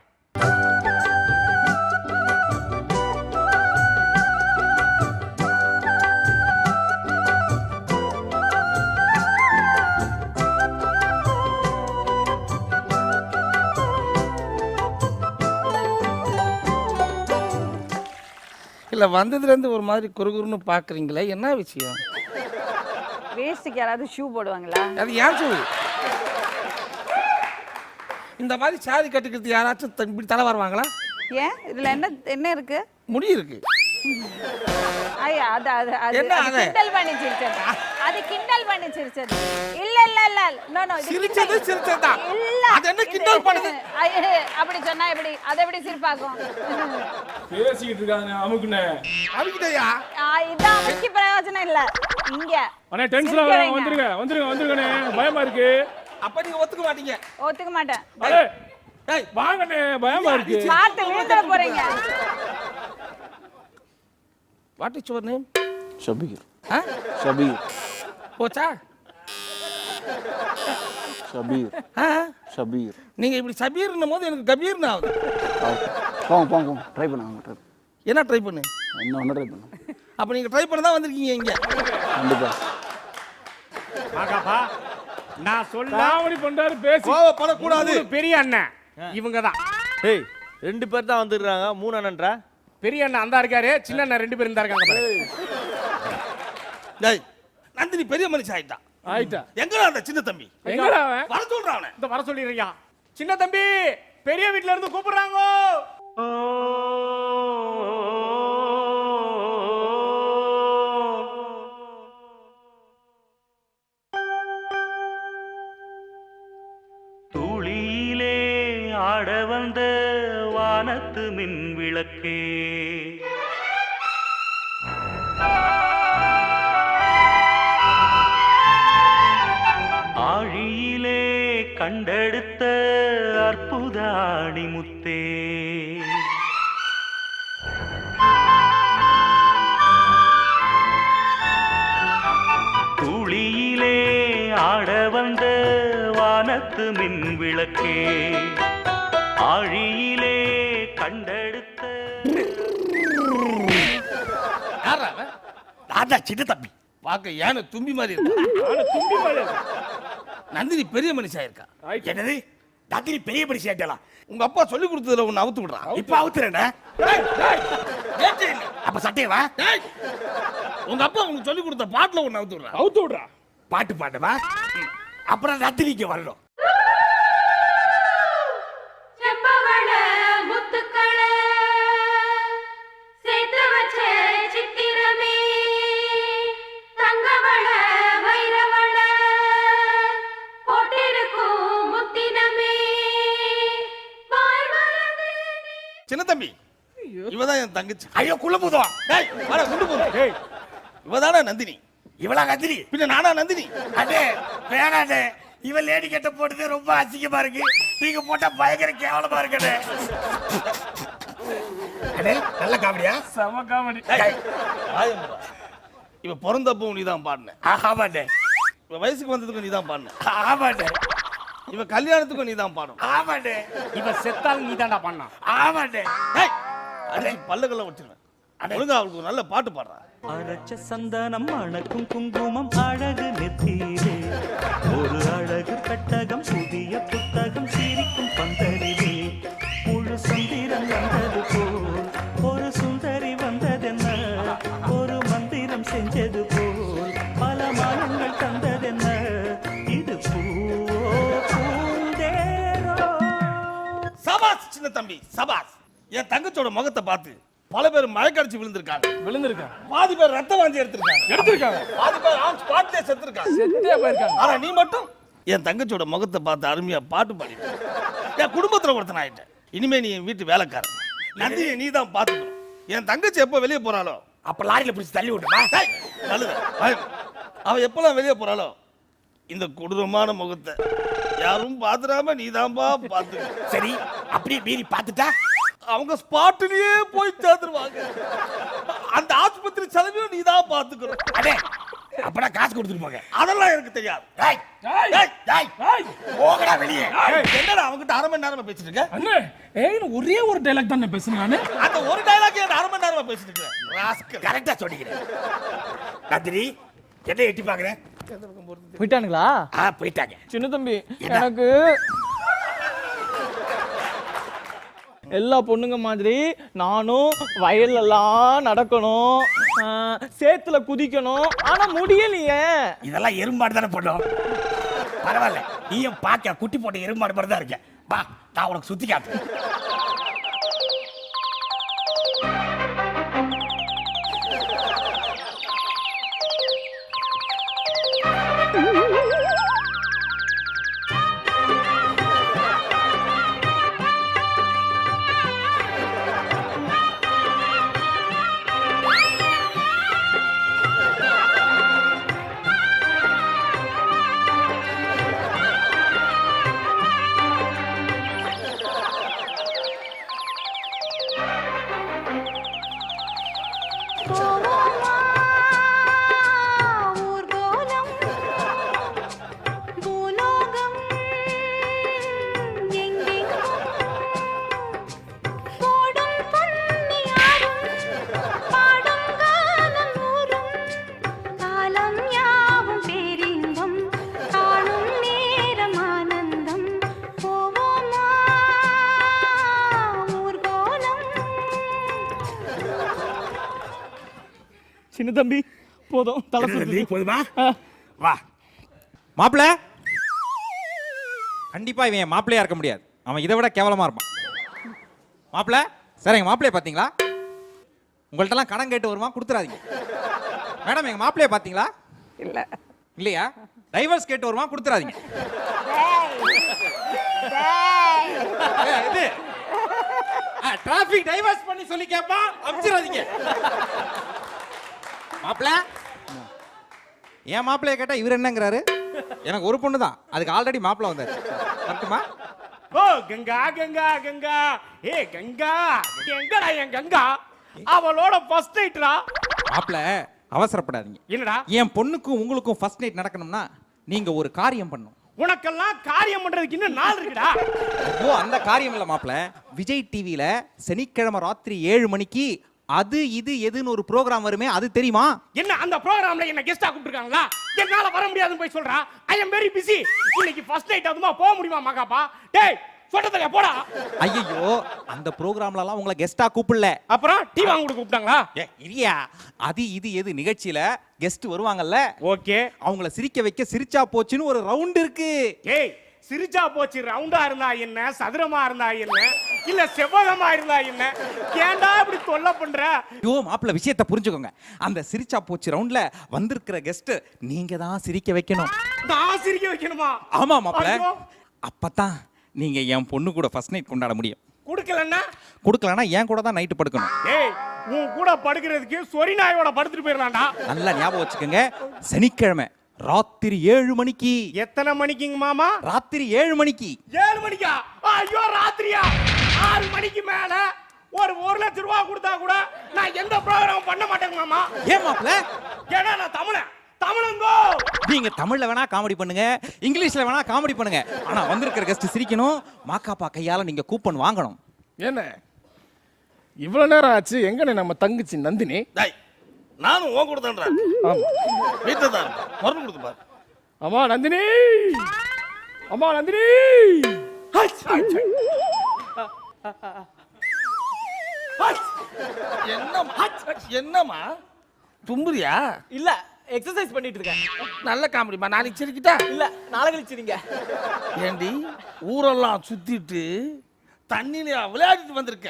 இல்லை வந்ததுலேருந்து ஒரு மாதிரி குறுகுறுன்னு பார்க்குறீங்களே, என்ன விஷயம்?
வேஸ்ட்டுக்கு யாராவது ஷூ போடுவாங்களா?
அது ஏன் ஷூ? இந்த மாதிரி சாதி கட்டுக்கிறது யாராச்சும் இப்படி தலை வருவாங்களா?
ஏன் இதுல என்ன இருக்கு?
முடி இருக்கு.
ஐயா அது அது அது
என்ன அது?
கிண்டல் பண்ணி சிரிச்சது. அது கிண்டல் பண்ணி சிரிச்சது. இல்ல இல்ல இல்ல நோ நோ
சிரிச்சது சிரிச்சதா?
இல்ல
அது என்ன கிண்டல் பண்ணுது?
அப்படி சொன்னா எப்படி? அத எப்படி சிரிப்பாகும்?
பேசிட்டு இருக்காங்க அமுக்குனே.
அமுக்குதையா?
இதான் அமுக்கி பிரயோஜனம் இல்ல. இங்க
அண்ணே டென்ஷன் ஆகாம வந்துருங்கனே, பயமா இருக்கு.
அப்ப நீங்க ஒத்துக்க மாட்டீங்க?
ஒத்துக்க மாட்டேன்.
டேய் வாங்கனே, பயமா இருக்கு.
பார்த்து விழுந்துற போறீங்க.
What is your name?
Shabir.
Shabir. போச்சா?
ஷபீர்.
நீங்க இப்படி ஷபீர்னும் போது எனக்கு கபீர்னு ஆகுது.
போங்க ட்ரை பண்ணுங்க.
என்ன ட்ரை பண்ணு?
என்ன ட்ரை பண்ணுங்க.
அப்ப நீங்க ட்ரை பண்ண தான் வந்திருக்கீங்க இங்க.
கண்டிப்பா.
ஆகாப்பா நான் சொல்ல காமெடி பண்றாரு, பேசி
கோவப்பட கூடாது.
பெரிய அண்ணன் இவங்க தான்.
ஏய் 2 பேர் தான் வந்துடுறாங்க. 3 அண்ணன்றா?
பெரிய அண்ணன் அந்த இருக்காரு, சின்ன அண்ணன் 2 பேர் இருந்தா இருக்காங்க பாரு.
டேய் நந்தினி பெரிய மனுஷன் ஆயிட்டா. எங்கடா அந்த சின்ன தம்பி?
எங்கடா அவன்?
வர சொல்றான் அவனை.
இந்த வர சொல்லிடுறியா? சின்ன தம்பி பெரிய வீட்ல இருந்து கூப்பிடுறாங்க.
துளியிலே ஆட வந்த வானத்து மின் விளக்கே ஆழியிலே கண்டெடுத்த அற்புத அணிமுத்தே துளியிலே ஆட வந்த வானத்து மின் விளக்கே ஆழியிலே கண்டெடுத்த
சின்ன தம்பி பார்க்க ஏன தும்பி மாதிரி இருக்கா. நந்தினி பெரிய மனுஷன் இருக்கா.
என்னது நந்தினி பெரிய மனுஷன் ஆயிட்டா?
உங்க அப்பா சொல்லி கொடுத்ததுல ஒன்னு அவுத்து விடுறான்.
இப்ப அவுத்துறேன். அப்ப சட்டையவா?
உங்க அப்பா உங்களுக்கு சொல்லி கொடுத்த பாட்டுல ஒன்னு
அவுத்து விடுறா. பாட்டு பாட்டவா? அப்புறம் நந்தினிக்கு வரணும்.
சின்ன தம்பி இவதான் என் தங்கச்சி.
ஐயோ குள்ள போதுவா?
இவதானா நந்தினி?
இவளா நந்தினி?
பின்ன நானா நந்தினி?
அடே வேணாடே, இவன் லேடி கட்ட போட்டது ரொம்ப அசிங்கமா இருக்கு. நீங்க போட்டா பயங்கர கேவலமா இருக்கே. அடே நல்ல காமெடியா?
சம காமெடி. இவ பிறந்தப்போ நீ தான் பாடுன.
ஆமாண்டே.
இவ வயசுக்கு வந்ததுக்கு நீ தான் பாடுன.
ஆமாண்டே.
இவன் கல்யாணத்துக்கும் நீ தான் பாடும்.
ஆமாண்டே.
இவன் செத்தாலும் நீ தான்டா பண்ணான்.
ஆமாண்டே.
டேய், அடே பல்லுக்கெல்லாம் வச்சிருவேன். ஒழுங்கா அவளுக்கு ஒரு நல்ல பாட்டு பாடுறா.
அரைச்ச சந்தனம் மணக்கும் குங்குமம் அழகு நெத்தியிலே ஒரு அழகு பெட்டகம் புதிய புத்தகம் சிரிக்கும் பந்தரிலே முழு சந்திரன் வந்தது போல் ஒரு சுந்தரி வந்ததென்ன ஒரு மந்திரம் செஞ்சது போல் பல மனங்கள் தந்ததென்ன இது பூவோ பூந்தேரோ.
சபாஸ் சின்ன தம்பி சபாஸ். என் தங்கச்சோட முகத்தை பார்த்து பல பேர் மயக்கடிச்சு விழுந்திருக்காங்க. பாதி பேர் ரத்த வாந்தி எடுத்திருக்காங்க. பாதி பேர் ஆன் ஸ்பாட்லயே செத்துருக்காங்க. ஆனா நீ மட்டும் என் தங்கச்சியோட முகத்தை பார்த்து அருமையா பாட்டு பாடிட்ட. என் குடும்பத்துல ஒருத்தன் ஆயிட்ட. இனிமே நீ என் வீட்டு வேலைக்காரன். நந்தினியை நீ தான் பாத்துக்கணும். என் தங்கச்சி எப்போ வெளியே போறாளோ
அப்ப லாரியில பிடிச்சி தள்ளி விட்டுமா?
அவ எப்பெல்லாம் வெளியே போறாளோ இந்த கொடூரமான முகத்தை யாரும் பாத்துறாம நீ தான்பா பாத்துக்க.
சரி, அப்படியே மீறி பார்த்துட்டா
அவங்க ஸ்பாட்லயே போய் சேர்ந்துருவாங்க. அந்த ஆஸ்பத்திரி செலவையும் நீ தான் பாத்துக்கணும்.
அடே, அப்படா காசு கொடுத்துட்டு போங்க.
அதெல்லாம் எனக்கு தெரியாது.
டேய், டேய், டேய், போங்கடா வெளியே.
என்னடா அவங்கிட்ட அரை மணி நேரமா பேசிட்டு இருக்க?
அண்ணே, ஒரே ஒரு டைலாக் தான் பேசுறேன் நானு.
அந்த ஒரு டைலாக் அரை மணி நேரமா பேசிட்டு இருக்கேன். ராஸ்கல்.
கரெக்டா சொல்லிக்கிறேன். நந்தினி, என்ன எட்டி பாக்குறேன்?
போயிட்டானுங்களா?
போயிட்டாங்க.
சின்ன தம்பி, எனக்கு எல்லா பொண்ணுங்க மாதிரி நானும் வயல்லலாம் நடக்கணும், சேத்துல குதிக்கணும், ஆனா முடியலையே.
இதெல்லாம் எறும்பாடு தானே பண்ணும். பரவாயில்ல, நீயும் பார்க்க குட்டி போட்ட எறும்பாடு மாதிரி தான் இருக்க. வா, நான் உனக்கு சுத்தி காட்டுறேன்.
சின்ன தம்பி போதும், தலை சுத்துது.
போதுமா? வா
மாப்பிள்ள. கண்டிப்பா இவன் மாப்பிள்ளையா இருக்க முடியாது. அவன் இதை விட கேவலமா இருப்பான். மாப்பிள்ள சார், எங்க மாப்பிள்ளைய பாத்தீங்களா? உங்கள்ட்ட எல்லாம் கடன் கேட்டு வருமா, கொடுத்துறாதீங்க. மேடம், எங்க மாப்பிள்ளைய பாத்தீங்களா?
இல்ல.
இல்லையா? டைவர்ஸ் கேட்டு வருமா, கொடுத்துறாதீங்க. இது டிராபிக் டைவர்ஸ் பண்ணி சொல்லி கேப்பா, அமிச்சிராதீங்க. மாப்பிள்ள, என் மாப்பிள்ளைய கேட்டா இவர் என்னங்கிறாரு? எனக்கு ஒரு பொண்ணு தான், அதுக்கு ஆல்ரெடி மாப்பிள்ள வந்தாரு. வரட்டுமா?
ஓ கங்கா கங்கா கங்கா, ஏ கங்கா, எங்கடா என் கங்கா? அவளோட ஃபர்ஸ்ட் நைட்ரா.
மாப்பிள்ள அவசரப்படாதீங்க.
என்னடா?
என் பொண்ணுக்கும் உங்களுக்கும் ஃபர்ஸ்ட் நைட் நடக்கணும்னா நீங்க ஒரு காரியம் பண்ணணும்.
உனக்கெல்லாம் காரியம் பண்றதுக்கு இன்னும் நாள் இருக்குடா.
ஐயோ, அந்த காரியம் இல்ல மாப்பிள்ள. விஜய் டிவில சனிக்கிழமை ராத்திரி 7 மணிக்கு அது இது எதுன்னு ஒரு ப்ரோக்ராம் வருமே, அது தெரியுமா?
என்ன அந்த ப்ரோகிராம்ல என்ன கெஸ்டா கூப்பிட்டுருக்காங்களா? என்னால வர முடியாதுன்னு போய் சொல்றா. ஐ அம் வெரி பிஸி. இன்னைக்கு ஃபர்ஸ்ட் நைட் அதுமா போக முடியுமா மகாப்பா? டேய் சொல்றதுக்கு போடா.
ஐயோ, அந்த ப்ரோக்ராம்ல எல்லாம் உங்களை கெஸ்டா கூப்பிடல.
அப்புறம் டீ வாங்க கூட கூப்பிட்டாங்களா?
இல்லையா, அது இது எது நிகழ்ச்சியில கெஸ்ட் வருவாங்கல்ல,
ஓகே,
அவங்கள சிரிக்க வைக்க சிரிச்சா போச்சுன்னு ஒரு ரவுண்ட் இருக்கு.
ஏய், சிரிச்சா போச்சு ரவுண்டா இருந்தா என்ன, சதுரமா இருந்தா என்ன, இல்ல செவ்வகமா இருந்தா என்ன? ஏன்டா இப்படி தொல்லை பண்ற?
ஐயோ மாப்பிள்ள, விஷயத்தை புரிஞ்சுக்கோங்க. அந்த சிரிச்சா போச்சு ரவுண்ட்ல வந்திருக்கிற கெஸ்ட் நீங்க தான் சிரிக்க வைக்கணும்.
நான் சிரிக்க வைக்கணுமா?
ஆமா மாப்பிள்ள, அப்பதான் நீங்க என் பொண்ணு கூட ஃபர்ஸ்ட் நைட் கொண்டாட முடியும். கொடுக்கலன்னா என் கூட தான் நைட்டு படுக்கணும்.
ஏய், உன் கூட படுக்கிறதுக்கு சொரி நாயோட படுத்துட்டு போயிடலாம்டா.
நல்லா ஞாபகம் வச்சுக்கோங்க, சனிக்கிழமை ராத்திரி 7 மணிக்கு.
எத்தனை மணிக்குங்க மாமா?
ராத்திரி 7 மணிக்கு.
7 மணிக்கா? ஐயோ, ராத்திரியா? 6 மணிக்கு மேல ஒரு 1 லட்சம் ரூபாய் கொடுத்தா கூட நான் எந்த ப்ரோகிராம் பண்ண மாட்டேங்க மாமா.
ஏன் மாப்பிள்ள?
ஏன்னா நான் தமிழன். தமிழங்கோ.
நீங்க தமிழ்ல வேணா காமெடி பண்ணுங்க, இங்கிலீஷ்ல வேணா காமெடி பண்ணுங்க. ஆனா வந்திருக்கிற கெஸ்ட் சிரிக்கணும். மாக்காப்பா கையால நீங்க கூப்பன் வாங்கணும்.
என்ன இவ்வளவு நேரம் ஆச்சு? எங்கண்ணே நம்ம தங்கச்சி நந்தினி?
நானும் உன் கூட தான்டா.
ஆமா,
வீட்டில் தான் மருந்து கொடுத்து பாரு.
அம்மா நந்தினி, அம்மா நந்தினி.
என்னம்மா என்னம்மா தும்புறியா?
இல்ல எக்ஸசைஸ் பண்ணிட்டு இருக்கேன்.
நல்ல காமெடிமா. நாளைக்கு சிரிக்கிட்டா?
இல்ல நாளை கழிச்சிருங்க.
ஏண்டி ஊரெல்லாம் சுத்திட்டு தண்ணியில விளையாடிட்டு வந்திருக்க.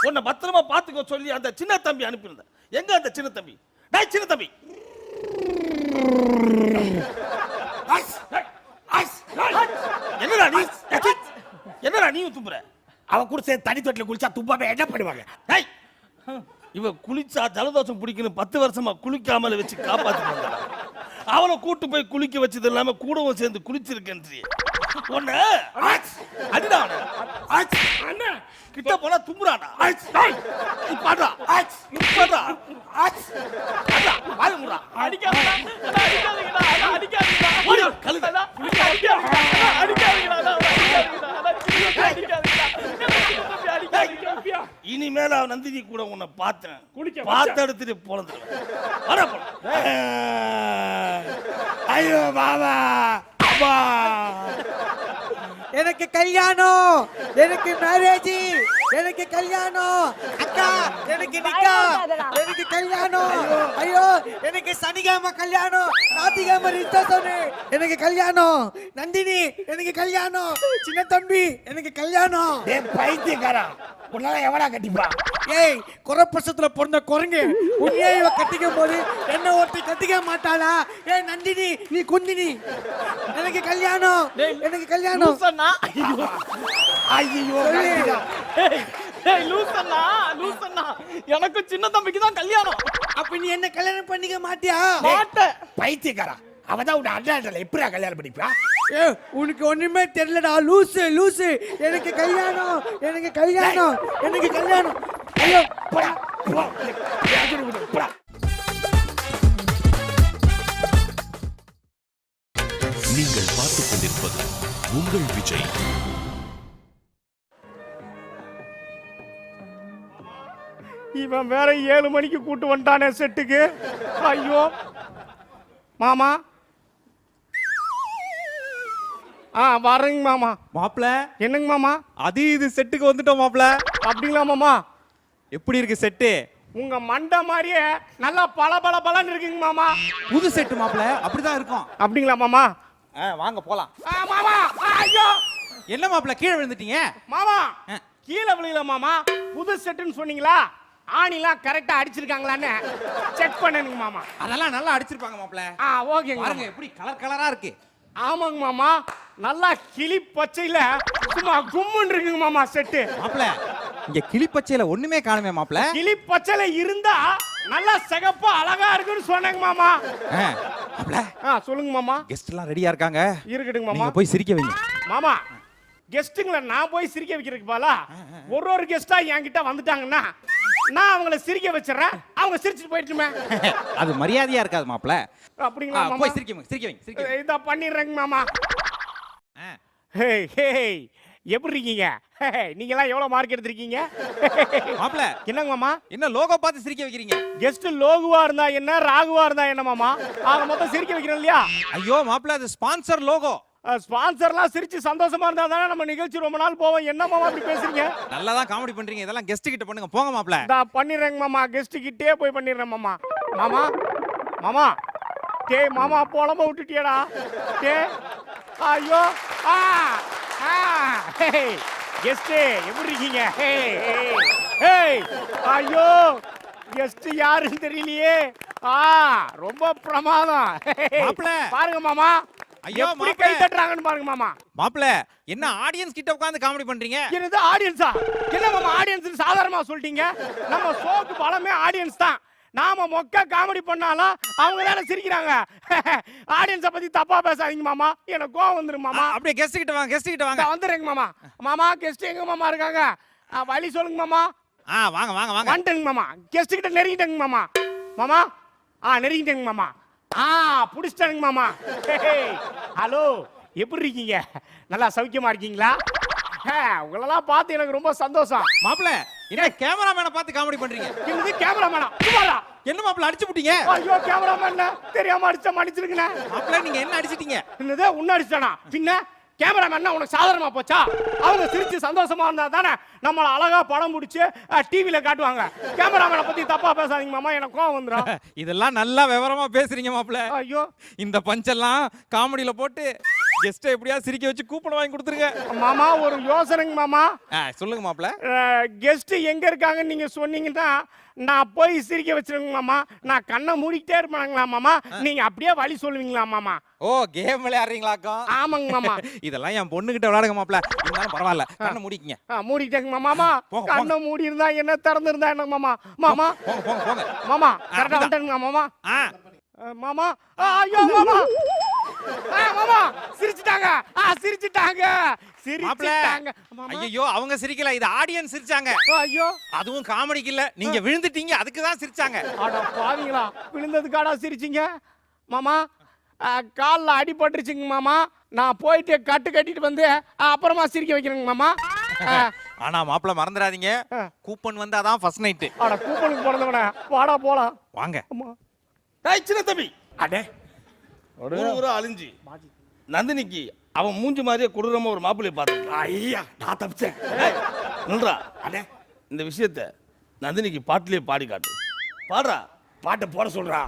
உன்னை பத்திரமா பாத்துக்க சொல்லி அந்த சின்ன தம்பி அனுப்பியிருந்தேன். எங்க அந்த சின்ன தம்பி? டேய் சின்ன தம்பி, என்னடா நீ என்னடா நீ தும்புற?
அவ கூட சேர்ந்து தனி தொட்டில குளிச்சா துப்பாம என்ன பண்ணுவாங்க?
டேய் இவ குளிச்சா ஜலதோஷம் பிடிக்கணும் 10 வருஷமா குளிக்காமல வச்சு காப்பாத்து. அவனை கூட்டு போய் குளிக்க வச்சது இல்லாம கூடவும் சேர்ந்து குளிச்சிருக்கேன்றி ஒண்ணு அடிடா அவனை. கிட்ட போனா தும்புறாடா. பாடுறா பாடுறா வாய முறா.
அடிக்காதீங்கடா, அடிக்காதீங்கடா, அடிக்காதீங்கடா.
இனிமேல அவன் நந்தினி கூட உன்னை பார்த்தேன் பார்த்து எடுத்துட்டு போனது. ஐயோ பாபா அப்பா,
எனக்கு கல்யாணம், எனக்கு மேரேஜ், எனக்கு கல்யாணம். அக்கா எனக்கு நிக்கா, எனக்கு கல்யாணம். ஐயோ எனக்கு சனிக்கிழமை கல்யாணம், ஞாயிற்றுக்கிழமை ரிசப்ஷன். எனக்கு கல்யாணம். நந்தினி எனக்கு கல்யாணம். சின்ன தம்பி எனக்கு கல்யாணம்.
பைத்தியக்காரா, உன்னால எவனா கட்டிப்பா?
ஏய் குறப்பசத்துல பிறந்த குரங்கு, உன்னையே இவ கட்டிக்கும் போது என்ன ஒருத்தி கட்டிக்க மாட்டாளா? ஏய் நந்தினி நீ குந்தினி. எனக்கு கல்யாணம், எனக்கு கல்யாணம்.
ஐயோ
லூசண்ணா, எனக்கும் சின்ன தம்பிக்கு தான் கல்யாணம். அப்ப நீ என்ன கல்யாணம் பண்ணிக்க மாட்டியா? மாட்டேன்.
பைத்தியக்காரா, அவதான் உன்னை அண்ணாடல எப்படா கல்யாணம் பண்ணிப்பா?
ஏ உனக்கு ஒண்ணுமே தெரியலடா. லூசு லூசு. எனக்கு கல்யாணம், எனக்கு கல்யாணம், எனக்கு கல்யாணம். ஐயோ
நீங்கள் பார்த்துக் கொண்டிருப்பது உங்கள் விஜய்.
இவன் வேற 7 மணிக்கு கூட்டு வந்துட்டானே செட்டுக்கு. ஐயோ மாமா. வரேங்க மாமா.
மாப்ள
என்னங்க மாமா?
அது இது செட்டுக்கு வந்துட்டோம் மாப்ள.
அப்படிங்களா மாமா?
எப்படி இருக்கு செட்டு?
உங்க மண்டை மாதிரியே நல்லா பல இருக்குங்க மாமா.
புது செட்டு மாப்ள, அப்படிதான் இருக்கும்.
அப்படிங்களா மாமா?
வாங்க போலாம்.
மாமா ஐயோ
என்ன மாப்ள கீழே விழுந்துட்டீங்க?
மாமா கீழே விழுகல மாமா. புது செட்டுன்னு சொன்னீங்களா, ஆணிலாம் கரெக்டா அடிச்சிருக்காங்களான்னு செக் பண்ணனுங்க மாமா.
அதெல்லாம் நல்லா அடிச்சிருப்பாங்க மாப்ள.
ஓகேங்க.
பாருங்க எப்படி கலர் கலரா இருக்கு.
ஆமாங்க மாமா, நல்லா கிளி பச்சையில சும்மா கும்முன்னு இருக்குங்க மாமா செட்டு.
மாப்ள இங்க கிளி பச்சையில ஒண்ணுமே காணுமே மாப்ள.
கிளி பச்சையில இருந்தா நல்லா சிகப்பா அழகா இருக்குன்னு சொன்னாங்க மாமா.
மாப்ள
சொல்லுங்க மாமா.
கெஸ்ட் எல்லாம் ரெடியா இருக்காங்க.
இருக்கட்டுங்க மாமா.
நீங்க போய் சிரிக்க வைங்க.
மாமா கெஸ்ட்டுங்களை நான் போய் சிரிக்க வைக்கிறதுக்கு பாலா ஒரு கெஸ்டா என்கிட்ட வந்துட்டாங்கன்னா நான் அவங்கள சிரிக்க வச்சிடறேன், அவங்க சிரிச்சுட்டு போயிட்டுமே.
அது மரியாதையா இருக்காது மாப்ள.
அப்படிங்களா மாமா?
போய் சிரிக்க வைங்க, சிரிக்க வைங்க.
இத பண்ணிடுறேங்க மாமா. ஹேய் ஹேய் எப்படி இருக்கீங்க? நீங்க எல்லாம் எவ்வளவு மார்க் எடுத்திருக்கீங்க?
மாப்ள
என்னங்க மாமா?
என்ன லோகோ பார்த்து சிரிக்க வைக்கிறீங்க?
கெஸ்ட் லோகுவா இருந்தா என்ன, ராகுவா இருந்தா என்ன மாமா? ஆக மொத்தம் சிரிக்க வைக்கிறோம் இல்லையா?
ஐயோ மாப்ள அது ஸ்பான்சர் லோகோ.
ஸ்பான்சர்லாம் சிரிச்சு சந்தோஷமா இருந்தா தானே நம்ம நிகழ்ச்சி ரொம்ப நாள் போவோம். என்ன மாமா அப்படி பேசுறீங்க?
நல்லா தான் காமெடி பண்றீங்க. இதெல்லாம் கெஸ்ட் கிட்ட பண்ணுங்க. போங்க மாப்ள.
நான் பண்ணிடுறேங்க மாமா. கெஸ்ட் கிட்டே போய் பண்ணிடுறேன் மாமா. மாமா மாமா டேய் மாமா புலம்ப விட்டுட்டியடா டே. ஐயோ கெஸ்ட் எப்படி இருக்கீங்க? ஐயோ கெஸ்ட் யாருன்னு தெரியலையே. ரொம்ப பிரமாதம்
மாப்ள.
பாருங்க மாமா.
ஐயோ
எப்படி கை தட்டுறாங்கன்னு பாருங்க மாமா.
மாப்ள என்ன ஆடியன்ஸ் கிட்ட உட்கார்ந்து காமெடி பண்றீங்க?
என்னது ஆடியன்ஸா? என்ன மாமா ஆடியன்ஸ் சாதாரணமா சொல்லிட்டீங்க? நம்ம ஷோக்கு பலமே ஆடியன்ஸ் தான். நாம மொக்க காமெடி பண்ணாலும் அவங்க தானே சிரிக்கிறாங்க. ஆடியன்ஸை பத்தி தப்பா பேசாதீங்க மாமா, எனக்கு கோவம் வந்துரும் மாமா.
அப்படியே கெஸ்ட் கிட்ட வாங்க, கெஸ்ட் கிட்ட வாங்க.
வந்துடுறேங்க மாமா. மாமா கெஸ்ட் எங்க மாமா இருக்காங்க? வழி சொல்லுங்க மாமா.
வாங்க வாங்க வாங்க.
வந்துட்டேங்க மாமா. கெஸ்ட் கிட்ட நெருங்கிட்டேங்க மாமா. மாமா நெருங்கிட்டேங்க மாமா. புடிச்சிட்டானுங்க மாமா. ஹலோ, எப்படி இருக்கீங்க? நல்லா சௌக்கியமா இருக்கீங்களா? உங்களெல்லாம் பார்த்து எனக்கு ரொம்ப சந்தோஷம்.
மாப்பிள்ள என்ன கேமராமேனை பார்த்து காமெடி பண்றீங்க?
என்னது கேமராமேனா? சும்மாடா.
என்ன மாப்பிள்ள அடிச்சு புட்டீங்க?
ஐயோ கேமராமேன் தெரியாம அடிச்சா மன்னிச்சிருங்கண்ணே.
மாப்பிள்ள நீங்க என்ன அடிச்சிட்டீங்க?
என்னது உன்ன அடிச்சானா? பின்ன கேமராமேன்னா உனக்கு சாதாரணமா போச்சா? அவங்க சிரிச்சு சந்தோஷமா இருந்தா தானே நம்மள அழகா படம் பிடிச்சி டிவில காட்டுவாங்க. கேமராமேனை பத்தி தப்பா பேசாதீங்க மாமா, எனக்கு கோவம் வந்துடும்.
இதெல்லாம் நல்லா விவரமா பேசுறீங்க மாப்பிள்ள.
ஐயோ
இந்த பஞ்செல்லாம் காமெடியில போட்டு கெஸ்ட்டை எப்படியா சிரிக்க வச்சு கூப்பன் வாங்கி கொடுத்துருங்க
மாமா. ஒரு யோசனைங்க மாமா.
சொல்லுங்க மாப்பிள்ள.
கெஸ்ட் எங்க இருக்காங்கன்னு நீங்க சொன்னீங்கன்னா நான் போய் சிரிக்க வச்சிருங்க மாமா. நான் கண்ணை மூடிக்கிட்டே இருப்பாங்களா மாமா, நீங்க அப்படியே வழி சொல்லுவீங்களா மாமா?
ஓ, கேம் விளையாடுறீங்களாக்கா?
ஆமாங்க மாமா.
இதெல்லாம் என் பொண்ணுகிட்ட விளையாடுங்க மாப்பிள்ள. இருந்தாலும் பரவாயில்ல, கண்ணை மூடிக்கங்க.
மூடிட்டேங்க மாமா.
போங்க,
கண்ணை மூடி இருந்தா என்ன, திறந்து இருந்தா என்ன மாமா? மாமா
போங்க போங்க போங்க
மாமா கரெக்டா வந்துட்டேங்க மாமா. மாமா ஐயோ மாமா. மாமா சிரிச்சிட்டாங்க. சிரிச்சிட்டாங்க. சிரிச்சிட்டாங்க.
ஐயோ, அவங்க சிரிக்கல, இது ஆடியன்ஸ் சிரிச்சாங்க.
ஐயோ,
அதுவும் காமெடிக்கு இல்ல, நீங்க விழுந்துட்டீங்க, அதுக்கு தான் சிரிச்சாங்க.
அட பாவீங்களா, விழுந்ததுக்காடா சிரிச்சீங்க? மாமா காலில் அடிபட்டுருச்சுங்க மாமா. நான் போயிட்டு கட்டு கட்டிட்டு வந்து அப்புறமா சிரிக்க வைக்கிறேங்க மாமா.
ஆனா மாப்பிள்ள மறந்துடாதீங்க, கூப்பன் வந்தாதான் ஃபர்ஸ்ட் நைட்.
அட கூப்பனுக்கு போனவன வாடா போலாம்
வாங்க.
டேய் சின்ன தம்பி, அடே ஒரு அழிஞ்சி நந்தினிக்கு அவன் மூஞ்சி மாதிரியே கொடூரமா ஒரு மாப்பிள்ளையை பார்த்து.
ஐயா நான் தப்பிச்சேன்.
நின்றா. அடே இந்த விஷயத்த நந்தினிக்கு பாட்டிலே பாடி காட்டு. பாடுறா.
பாட்டை போட சொல்றா.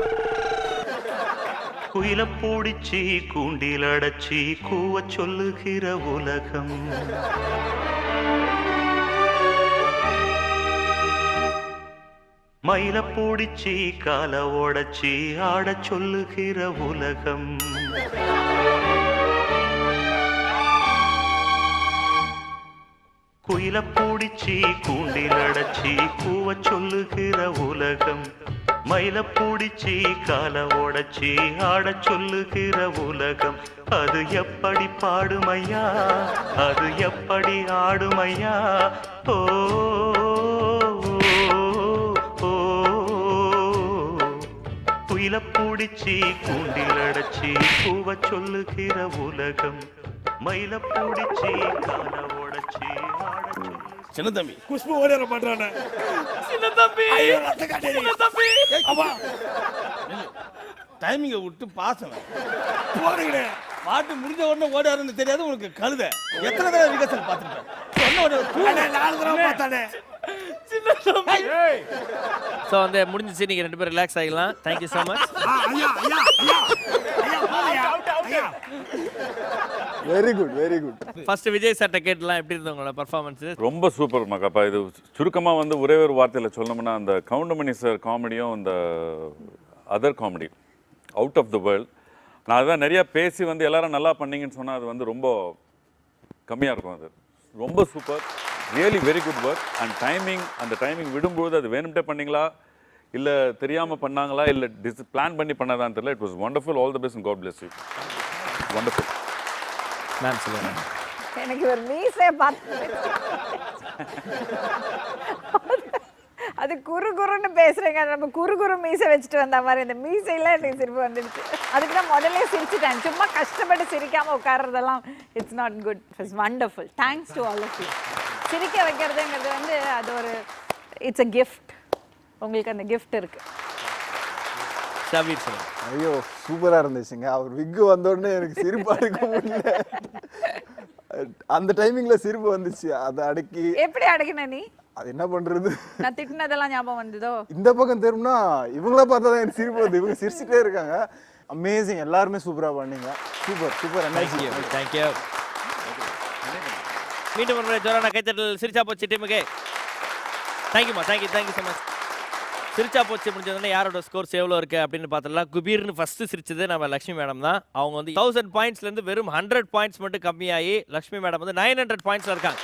குயில பூடிச்சி கூண்டில் அடைச்சி கூவ சொல்லுகிற உலகம், மயில பூடிச்சி கால ஓடச்சி ஆட சொல்லுகிற உலகம், குயில பூடிச்சி கூண்டில் அடைச்சி கூவ சொல்லுகிற உலகம், மயில பூடிச்சி கால ஓடச்சி ஆட சொல்லுகிற உலகம், அது எப்படி பாடுமையா, அது எப்படி ஆடுமையா? ஓ குயில பூடிச்சி கூண்டில் அடைச்சி கூவ சொல்லுகிற உலகம், மயில பூடிச்சி கால ஓடச்சி ஆட சொல்லு.
சின்ன தம்பி
குஷ்பு ஓடிற பண்றானே.
சின்ன தம்பி
சின்ன
தம்பி டைமிங்கை விட்டு பாசம்
போறீங்களே.
பாட்டு முடிஞ்ச உடனே ஓடாருன்னு தெரியாது உனக்கு. கழுத எத்தனை தடவை ரிகர்சல் பார்த்துருப்பேன். சொன்ன உடனே
4 தடவை பார்த்தானே.
சின்ன தம்பி.
ஸோ வந்து முடிஞ்சிச்சு, நீங்கள் 2 பேரும் ரிலாக்ஸ் ஆகிடலாம். Thank you so much.
ஐயா ஐயா ஐயா ஐயா போறியா? ஐயா
very good very good.
First Vijay சார்ட்ட கேட்டலாம், எப்படி இருந்தது உங்களோட பர்ஃபார்மன்ஸ்?
ரொம்ப சூப்பர் மகாப்பா. இது சுருக்கமாக வந்து ஒரே ஒரு வார்த்தையில் சொல்லணும்னா, அந்த கவுண்டமணி சார் காமெடியும் இந்த other comedy out of the world. நான் அதுதான் நிறையா பேசி வந்து எல்லாரும் நல்லா பண்ணீங்கன்னு சொன்னால் அது வந்து ரொம்ப கம்மியாக இருக்கும். அது ரொம்ப super, really very good work. And timing, அந்த டைமிங் விடும்போது அது வேணும்ட்டே பண்ணீங்களா இல்லை தெரியாமல் பண்ணாங்களா இல்லை பிளான் பண்ணி பண்ணதான்னு தெரியல. It was wonderful. All the best and God bless you. Wonderful.
Ma'am சொல்லுங்க.
எனக்கு ஒரு மீசை பார்த்து அது குறு குறுன்னு பேசுறேங்க. நம்ம குறு குறு மீசை வச்சுட்டு வந்த மாதிரி இந்த மீசையில எனக்கு சிரிப்பு வந்துடுச்சு. அதுக்கு தான் முதல்ல சிரிச்சுட்டேன். சும்மா கஷ்டப்பட்டு சிரிக்காம உட்கார்றதெல்லாம் it's not good. It's wonderful. Thanks to all of you. சிரிக்க வைக்கிறதுங்கிறது வந்து அது ஒரு இட்ஸ் அ கிஃப்ட். உங்களுக்கு அந்த கிஃப்ட் இருக்கு.
ஷபீர் சொல்லுங்க.
ஐயோ சூப்பராக இருந்துச்சுங்க. அவர் விக்கு வந்தோடனே எனக்கு சிரிப்பாக இருக்க முடியல. அந்த டைமிங்கில் சிரிப்பு வந்துச்சு. அதை அடக்கி
எப்படி அடக்கின நீ?
அது என்ன பண்ணுறது,
நான் திட்டினதெல்லாம் ஞாபகம் வந்ததோ?
இந்த பக்கம் திரும்பினா இவங்கள பார்த்தா தான் எனக்கு சிரிப்பு வருது. இவங்க சிரிச்சுட்டே இருக்காங்க. அமேசிங். எல்லாருமே சூப்பராக பண்ணீங்க. Super super.
Thank you thank you. மீண்டும் ஒரு முறை ஜோரான கைத்தட்டல் சிரிச்சா போச்சு டீமுக்கு. தேங்க்யூமா. Thank so so. Siricha Pochu முடிஞ்சதுன்னா யாரோட ஸ்கோர்ஸ் எவ்வளோ இருக்குது அப்படின்னு பார்த்துடலாம். குபீர்னு ஃபஸ்ட்டு சிரிச்சது நம்ம லக்ஷ்மி மேடம் தான். அவங்க வந்து 1000 பாயிண்ட்ஸ்லேருந்து வெறும் 100 பாயிண்ட்ஸ் மட்டும் கம்மியாகி லக்ஷ்மி மேடம் வந்து 900 பாயிண்ட்ஸில் இருக்காங்க.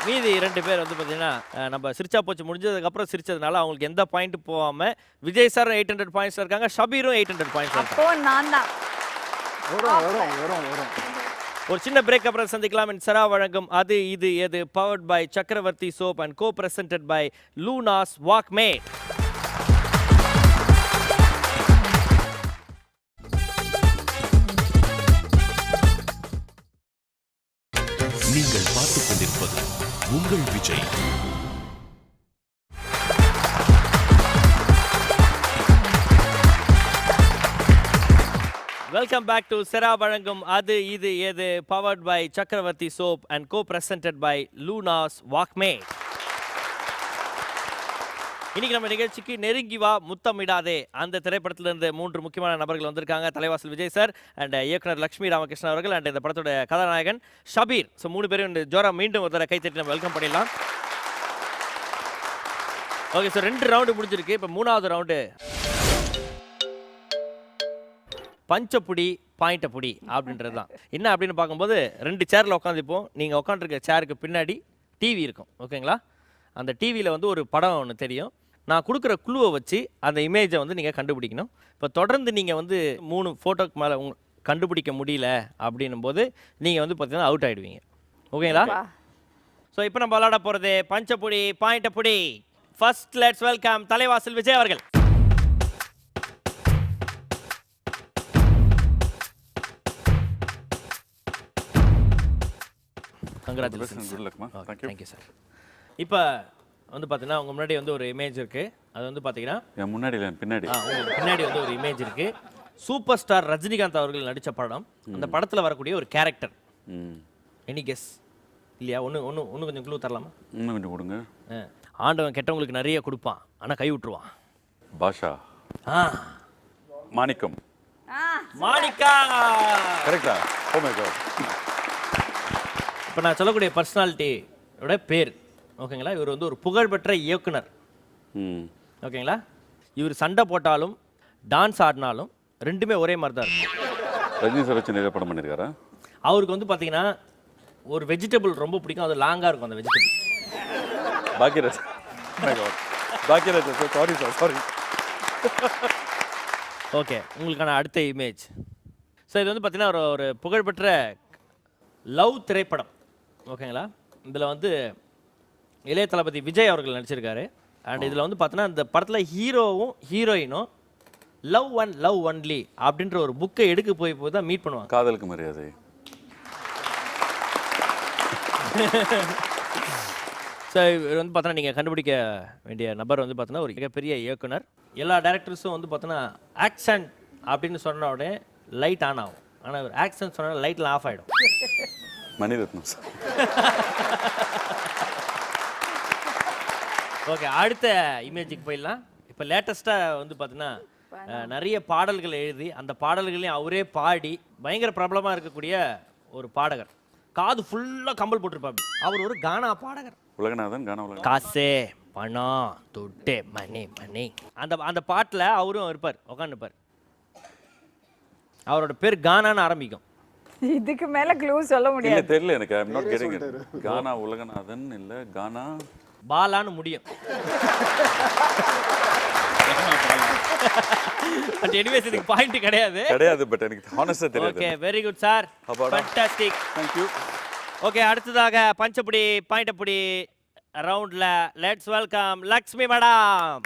மீதி 2 பேர் வந்து பார்த்தீங்கன்னா நம்ம சிரிச்சா போச்சு முடிஞ்சதுக்கப்புறம் சிரிச்சதுனால அவங்களுக்கு எந்த பாயிண்ட் போகாமல் விஜய் சார் 800 பாயிண்ட்ஸில் இருக்காங்க, ஷபீரும் 800 பாயிண்ட்ஸில் இருக்காங்க.
அப்போ நான் தான்
வரும்.
ஒரு சின்ன பிரேக் அப்புறம் சந்திக்கலாம். சரா வழங்கும் Adhu Idhu Edhu powered by Chakravarthy soap and co presented by Lunars Walkmate.
உங்கள் விஜய்.
வெல்கம் பேக் டு செரா வழங்கும் Adhu Idhu Edhu, powered by Chakravarthy soap and co presented by Lunars Walkmate. இன்னைக்கு நம்ம நிகழ்ச்சிக்கு நெருங்கி வா முத்தமிடாதே அந்த திரைப்படத்திலிருந்து 3 முக்கியமான நபர்கள் வந்திருக்காங்க. தலைவாசல் விஜய் சார் அண்ட் இயக்குனர் லட்சுமி ராமகிருஷ்ணன் அவர்கள் அண்ட் இந்த படத்தோட கதாநாயகன் ஷபீர். ஸோ 3 பேரும் ஜோரா மீண்டும் ஒரு தடவை கைத்தட்டி நம்ம வெல்கம் பண்ணிடலாம். ஓகே, ஸோ 2 ரவுண்டு முடிஞ்சிருக்கு. இப்போ 3வது ரவுண்டு பஞ்சப்புடி பாயிண்டப்புடி அப்படின்றது தான். என்ன அப்படின்னு பார்க்கும்போது 2 சேரில் உட்காந்துப்போம். நீங்கள் உட்காந்துருக்க சேருக்கு பின்னாடி டிவி இருக்கும், ஓகேங்களா? அந்த டிவியில் வந்து ஒரு படம் ஒன்று தெரியும். நான் கொடுக்குற குழுவை வச்சு அந்த இமேஜை வந்து நீங்கள் கண்டுபிடிக்கணும். இப்போ தொடர்ந்து நீங்கள் வந்து 3 ஃபோட்டோக்கு மேலே கண்டுபிடிக்க முடியல அப்படின்னும் போது நீங்கள் வந்து பார்த்தீங்கன்னா அவுட் ஆகிடுவீங்க, ஓகேங்களா? ஸோ இப்போ நம்ம விளாட போகிறது பஞ்சப்புடி பாயிண்டப்புடி. ஃபர்ஸ்ட் லெட்ஸ் வெல்கம் தலைவாசல் விஜய் அவர்கள். Thank you sir. இப்போ வந்து பார்த்தீங்கன்னா உங்கள் முன்னாடி வந்து ஒரு இமேஜ் இருக்குது. அது வந்து பார்த்தீங்கன்னா
என் முன்னாடி இல்லை பின்னாடி,
உங்களுக்கு பின்னாடி வந்து ஒரு இமேஜ் இருக்குது. சூப்பர் ஸ்டார் ரஜினிகாந்த் அவர்கள் நடித்த படம். அந்த படத்தில் வரக்கூடிய ஒரு கேரக்டர். எனி கெஸ் இல்லையா? ஒன்று கொஞ்சம் க்ளூ தரலாமா?
இன்னும் கொஞ்சம் கொடுங்க.
ஆண்டவன் கெட்டவங்களுக்கு நிறைய கொடுப்பான், ஆனால் கை விட்டுருவான்.
பாஷா. மாணிக்கம்.
மாணிக்கா.
கரெக்டா? Oh my God.
இப்போ நான் சொல்லக்கூடிய பர்சனாலிட்டியோட பேர், ஓகேங்களா? இவர் வந்து ஒரு புகழ்பெற்ற இயக்குனர், ஓகேங்களா? இவர் சண்டை போட்டாலும் டான்ஸ் ஆடினாலும் 2மே ஒரே மாதிரி தான் இருக்கும்.
ரஜினி சார் வச்சு நிறைய படம் பண்ணியிருக்காரா?
அவருக்கு வந்து பார்த்தீங்கன்னா ஒரு வெஜிடபிள் ரொம்ப பிடிக்கும், அது லாங்காக இருக்கும் அந்த vegetable.
Bhagyaraj. Bhagyaraj sir, sorry sir, sorry.
Okay, உங்களுக்கான அடுத்த இமேஜ். ஸோ இது வந்து பார்த்தீங்கன்னா ஒரு புகழ்பெற்ற லவ் திரைப்படம், ஓகேங்களா? இதில் வந்து இளைய தளபதி விஜய் அவர்கள் நடிச்சிருக்காரு. அண்ட் இதில் வந்து பார்த்தீங்கன்னா இந்த படத்தில் ஹீரோவும் ஹீரோயினும் லவ் அண்ட் லவ் ஒன்லி அப்படின்ற ஒரு புக்கை எடுக்க போய் தான் மீட் பண்ணுவாங்க.
காதலுக்கு மரியாதை.
ஸோ இவர் வந்து பார்த்தோன்னா நீங்கள் கண்டுபிடிக்க வேண்டிய நபர் வந்து பார்த்தோன்னா ஒரு மிகப்பெரிய இயக்குனர். எல்லா டேரக்டர்ஸும் வந்து பார்த்தோன்னா ஆக்ஷன் அப்படின்னு சொன்ன உடனே லைட் ஆன் ஆகும், ஆனால் ஒரு ஆக்ஷன் சொன்னால் லைட்டில் ஆஃப் ஆகிடும்.
மணிரத்னம் சார்.
ஓகே, அடுத்த இமேஜுக்கு போயிடலாம். இப்போ லேட்டஸ்ட்டாக வந்து பார்த்தீங்கன்னா நிறைய பாடல்கள் எழுதி அந்த பாடல்களையும் அவரே பாடி பயங்கர பிரபலமாக இருக்கக்கூடிய ஒரு பாடகர். காது ஃபுல்லாக கம்பல் போட்டிருப்பாரு. அவர் ஒரு கானா பாடகர்.
உலகநாதன். கானா உலகநாதன்.
காசே பணம் தொட்டு மணி மணி அந்த பாட்டில் அவரும் இருப்பார், உட்காந்துப்பார். அவரோட பேர் கானான்னு ஆரம்பிக்கும்.
இதுக்கு மேல க்ளூ சொல்ல முடியாது.
இல்ல தெரியல எனக்கு. I am not getting it. Gana Ulaganathan இல்ல, கானா
பாலான்னு முடியும். பட் எனிவேஸ் இதுக்கு பாயிண்ட் கிடையாது.
பட் எனக்கு ஹானஸ்டா தெரியாது.
Okay, very good sir. Fantastic.
Thank you.
Okay, அடுத்ததாக பஞ்சப்புடி பாயிண்டப்புடி ரவுண்ட்ல let's welcome Lakshmi madam.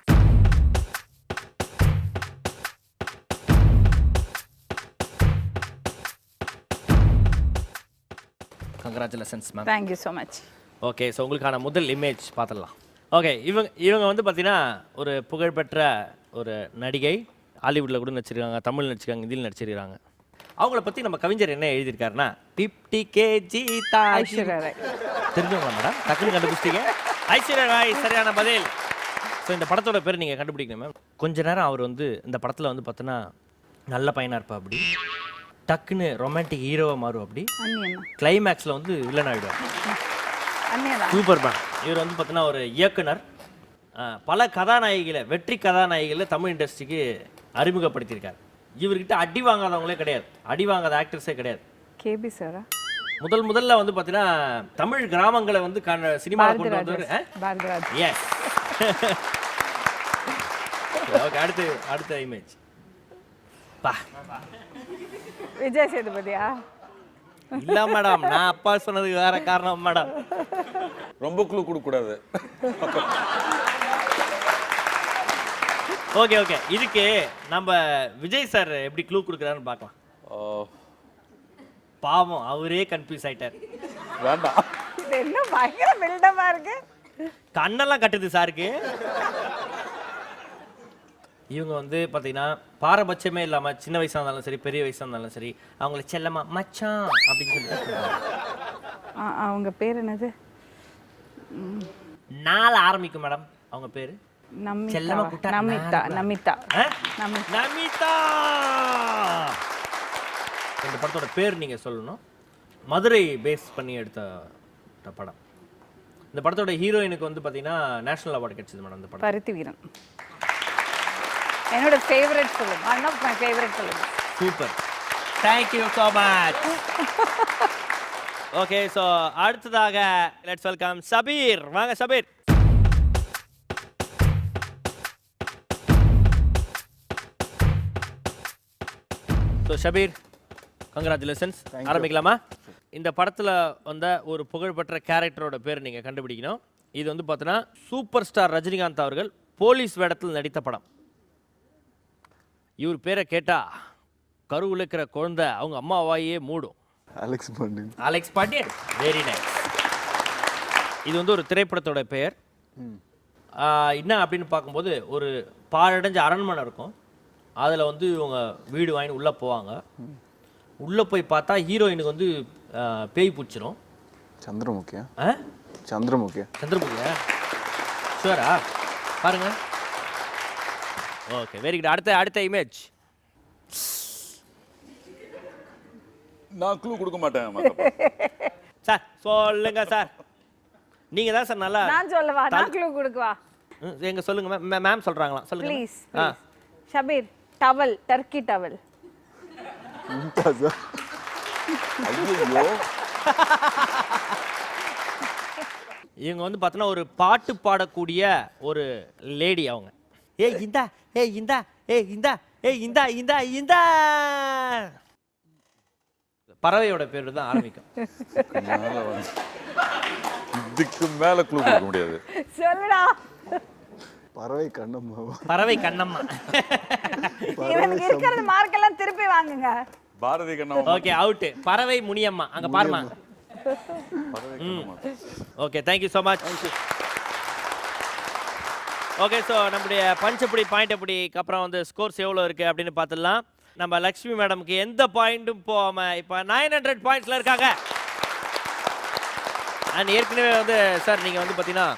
Congratulations ma'am.
Thank you so much.
Okay, so உங்களுக்கான முதல் இமேஜ் பார்த்துடலாம். ஓகே, இவங்க வந்து பார்த்தீங்கன்னா ஒரு புகழ்பெற்ற ஒரு நடிகை. ஹாலிவுட்டில் கூட நடிச்சிருக்காங்க, தமிழ் நடிச்சிருக்காங்க, இந்தியில் நடிச்சிருக்காங்க. அவங்கள பற்றி நம்ம கவிஞர் என்ன எழுதியிருக்காருன்னா 50 kg
ஐஸ்வர்யா ராய்.
தெரிஞ்சவங்களா மேடம்? டக்குன்னு கண்டுபிடிச்சிட்டீங்க. ஐஸ்வர்யா ராய் சரியான பதில். ஸோ இந்த படத்தோட பேர் நீங்கள் கண்டுபிடிக்கணும் மேம். கொஞ்ச நேரம் அவர் வந்து இந்த படத்தில் வந்து பார்த்தோன்னா நல்ல பையனாக இருப்பா, அப்படி டக்குன்னு ரொமான்டிக் ஹீரோவாக மாறும், அப்படி கிளைமேக்ஸில் வந்து வில்லன் ஆகிடுவார். Super ma'am. இவர் வந்து பார்த்தீங்கன்னா ஒரு இயக்குனர். பல கதாநாயகிகளை, வெற்றி கதாநாயகிகளை தமிழ் இண்டஸ்ட்ரிக்கு அறிமுகப்படுத்தியிருக்காரு. இவர்கிட்ட அடி வாங்காதவங்களே கிடையாது, அடி வாங்காத ஆக்டர்ஸே கிடையாது.
கேபி சாரா?
முதல்ல வந்து பார்த்தீங்கன்னா தமிழ் கிராமங்களை வந்து சினிமாவில் கொண்டு வந்தவர்
பாரதிராஜ்.
எஸ். ஓகே, அடுத்த இமேஜ்.
விஜய் சேதுபதியா?
இல்ல மேடம், நான் அப்பா சொன்னதுக்கு வேற காரணம் மேடம்.
ரொம்ப க்ளூ கொடுக்க கூடாது.
ஓகே ஓகே, இதுக்கு நம்ம விஜய் சார் எப்படி க்ளூ கொடுக்குறாருன்னு பார்க்கலாம். பாவம், அவரே கன்ஃபியூஸ் ஆயிட்டார்.
வேண்டாம்.
இது என்ன பயங்கர பில்டமா இருக்கு.
கண்ணெல்லாம் கட்டுது சாருக்கு. இவங்க வந்து பார்த்தீங்கன்னா பாரபட்சமே இல்லாமல் சின்ன வயசாக இருந்தாலும் சரி பெரிய வயசாக இருந்தாலும் சரி அவங்கள செல்லமா மச்சான் அப்படின்னு சொல்லிட்டு
அவங்க பேர் என்னது?
நாள் ஆரம்பிக்கும் மேடம். அவங்க பேர் செல்லமா கூப்பிட்டா
நமிதா. நமிதா.
நமிதா. இந்த படத்தோட பேர் நீங்கள் சொல்லணும். மதுரை பேஸ் பண்ணி எடுத்த படம். இந்த படத்தோட ஹீரோயினுக்கு வந்து பார்த்தீங்கன்னா நேஷனல் அவார்டு கிடைச்சது மேடம். இந்த படம்
பருத்தி வீரன். என்னோட favourite film. One of my favourite film.
Super. Thank you so much. Okay, so அடுத்ததாக லெட்ஸ் வெல்கம் சபீர். வாங்க சபீர். So Shabir, congratulations. ஆரம்பிக்கலாமா? இந்த படத்தில் வந்த ஒரு புகழ்பெற்ற கேரக்டரோட பேர் நீங்கள் கண்டுபிடிக்கணும். இது வந்து பார்த்தீங்கன்னா சூப்பர் ஸ்டார் ரஜினிகாந்த் அவர்கள் போலீஸ் வேடத்தில் நடித்த படம். இவர் பேரை கேட்டா கருவில் இருக்கிற குழந்தை அவங்க அம்மா வாயே மூடும்.
அலெக்ஸ் பாண்டியன்.
அலெக்ஸ் பாண்டியன். Very nice. இது வந்து ஒரு திரைப்படத்தோட பெயர். என்ன அப்படின்னு பார்க்கும்போது ஒரு பாழடைஞ்ச அரண்மனை இருக்கும். அதில் வந்து இவங்க வீடு வாங்கி உள்ளே போவாங்க. உள்ளே போய் பார்த்தா ஹீரோயினுக்கு வந்து பேய் பிடிச்சிரும்.
சந்திரமுகியா? சந்திரமுகியா?
சந்திரமுகியா? ஷுவரா? பாருங்க. Okay, very good. அடுத்த இமேஜ்.
நான் க்ளூ கொடுக்க மாட்டேன்
சார். சொல்லுங்க சார். நீங்க தான் சார் நல்லா.
நான் சொல்லவா? நான் க்ளூ கொடுக்கவா?
எங்க சொல்லுங்க மேம் சொல்றாங்களா? சொல்லுங்க
please. Shabbir, towel, turkey towel.
மும்தாஸா? ஐயோ.
இவங்க வந்து பார்த்தீங்கன்னா ஒரு பாட்டு பாடக்கூடிய ஒரு லேடி. அவங்க ஏய் இந்தா, ஏய் இந்தா, ஏய் இந்தா, ஏய் இந்தா இந்தா இந்தா. பறவையோட பேரு தான் ஆரம்பிக்கும்.
இதுக்கு மேல க்ளூ கொடுக்க முடியாது.
சொல்லுடா.
பறவை கண்ணம்மா.
பறவை கண்ணம்மா.
இவனுக்கு இருக்கிறது மார்க் எல்லாம் திருப்பி வாங்குங்க.
பாரதி கண்ணம்மா.
Okay, out. பறவை முனியம்மா. அங்க பாருமா. Okay, thank you so much. Okay, so நம்முடைய பஞ்சப்படி பாயிண்ட் அப்புறம் வந்து ஸ்கோர்ஸ் எவ்வளோ இருக்குது அப்படின்னு பார்த்துடலாம். நம்ம லக்ஷ்மி மேடம்க்கு எந்த பாயிண்ட்டும் போகாமல் இப்போ 900 பாயிண்ட்ஸில் இருக்காங்க. அண்ட் ஏற்கனவே வந்து சார் நீங்கள் வந்து பார்த்தீங்கன்னா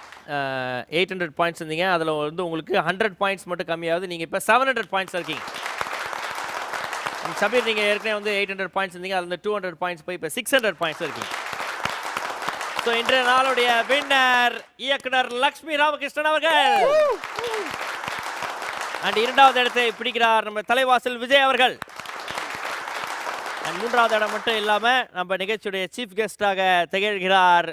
800 பாயிண்ட்ஸ் இருந்தீங்க. அதில் வந்து உங்களுக்கு 100 பாயிண்ட்ஸ் மட்டும் கம்மியாகுது. நீங்கள் இப்போ 700 பாயிண்ட்ஸ் இருக்கீங்க. சபீர், நீங்கள் ஏற்கனவே வந்து 800 பாயிண்ட்ஸ் இருந்தீங்க. அதில் 200 பாயிண்ட்ஸ் போய் இப்போ 600 பாயிண்ட்ஸ் இருக்கீங்க. ஸோ இன்றைய நாளுடைய வின்னர் இயக்குனர் லக்ஷ்மி ராமகிருஷ்ணன் அவர்கள். அண்ட் இரண்டாவது இடத்தை பிடிக்கிறார் நம்ம தலைவாசல் விஜய் அவர்கள். அண்ட் மூன்றாவது இடம் மட்டும் இல்லாமல் நம்ம நிகழ்ச்சியுடைய சீஃப் கெஸ்டாக திகழ்கிறார்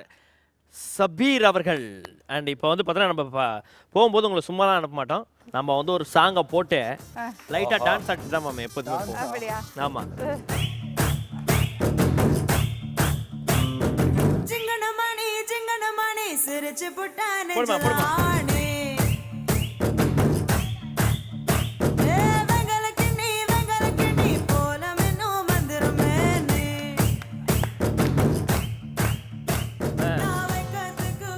சபீர் அவர்கள். அண்ட் இப்போ வந்து பார்த்தீங்கன்னா நம்ம போகும்போது உங்களை சும்மா தான் அனுப்ப மாட்டோம். நம்ம வந்து ஒரு சாங்கை போட்டு லைட்டாக டான்ஸ் ஆடிட்டு தான் மேம் எப்போதுமே போவோம். ஆமாம்.
சிரிச்சு புட்டானே
போடுமா போடுமா.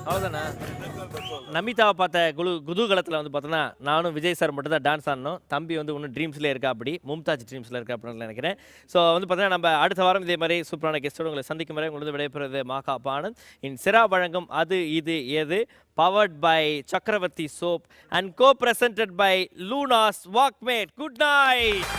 அவ்வளோதானே. நமிதாவை பார்த்த குதூகலத்தில் வந்து பார்த்தோன்னா நானும் விஜய் சார் மட்டும் தான் டான்ஸ் ஆடணும். தம்பி வந்து இன்னும் ட்ரீம்ஸ்லேயே இருக்கா, அப்படி மும்தாஜ் ட்ரீம்ஸில் இருக்கா அப்படின்னு நினைக்கிறேன். ஸோ வந்து பார்த்தீங்கன்னா நம்ம அடுத்த வாரம் இதே மாதிரி சூப்பரான கெஸ்டோடு உங்களை சந்திக்கும் வரை உங்களுக்கு விடைபெறுவது மாகா பானந்த். இன் சிரா வழங்கும் Adhu Idhu Edhu powered by Chakravarthy soap and co presented by Lunars Walkmate. Good night.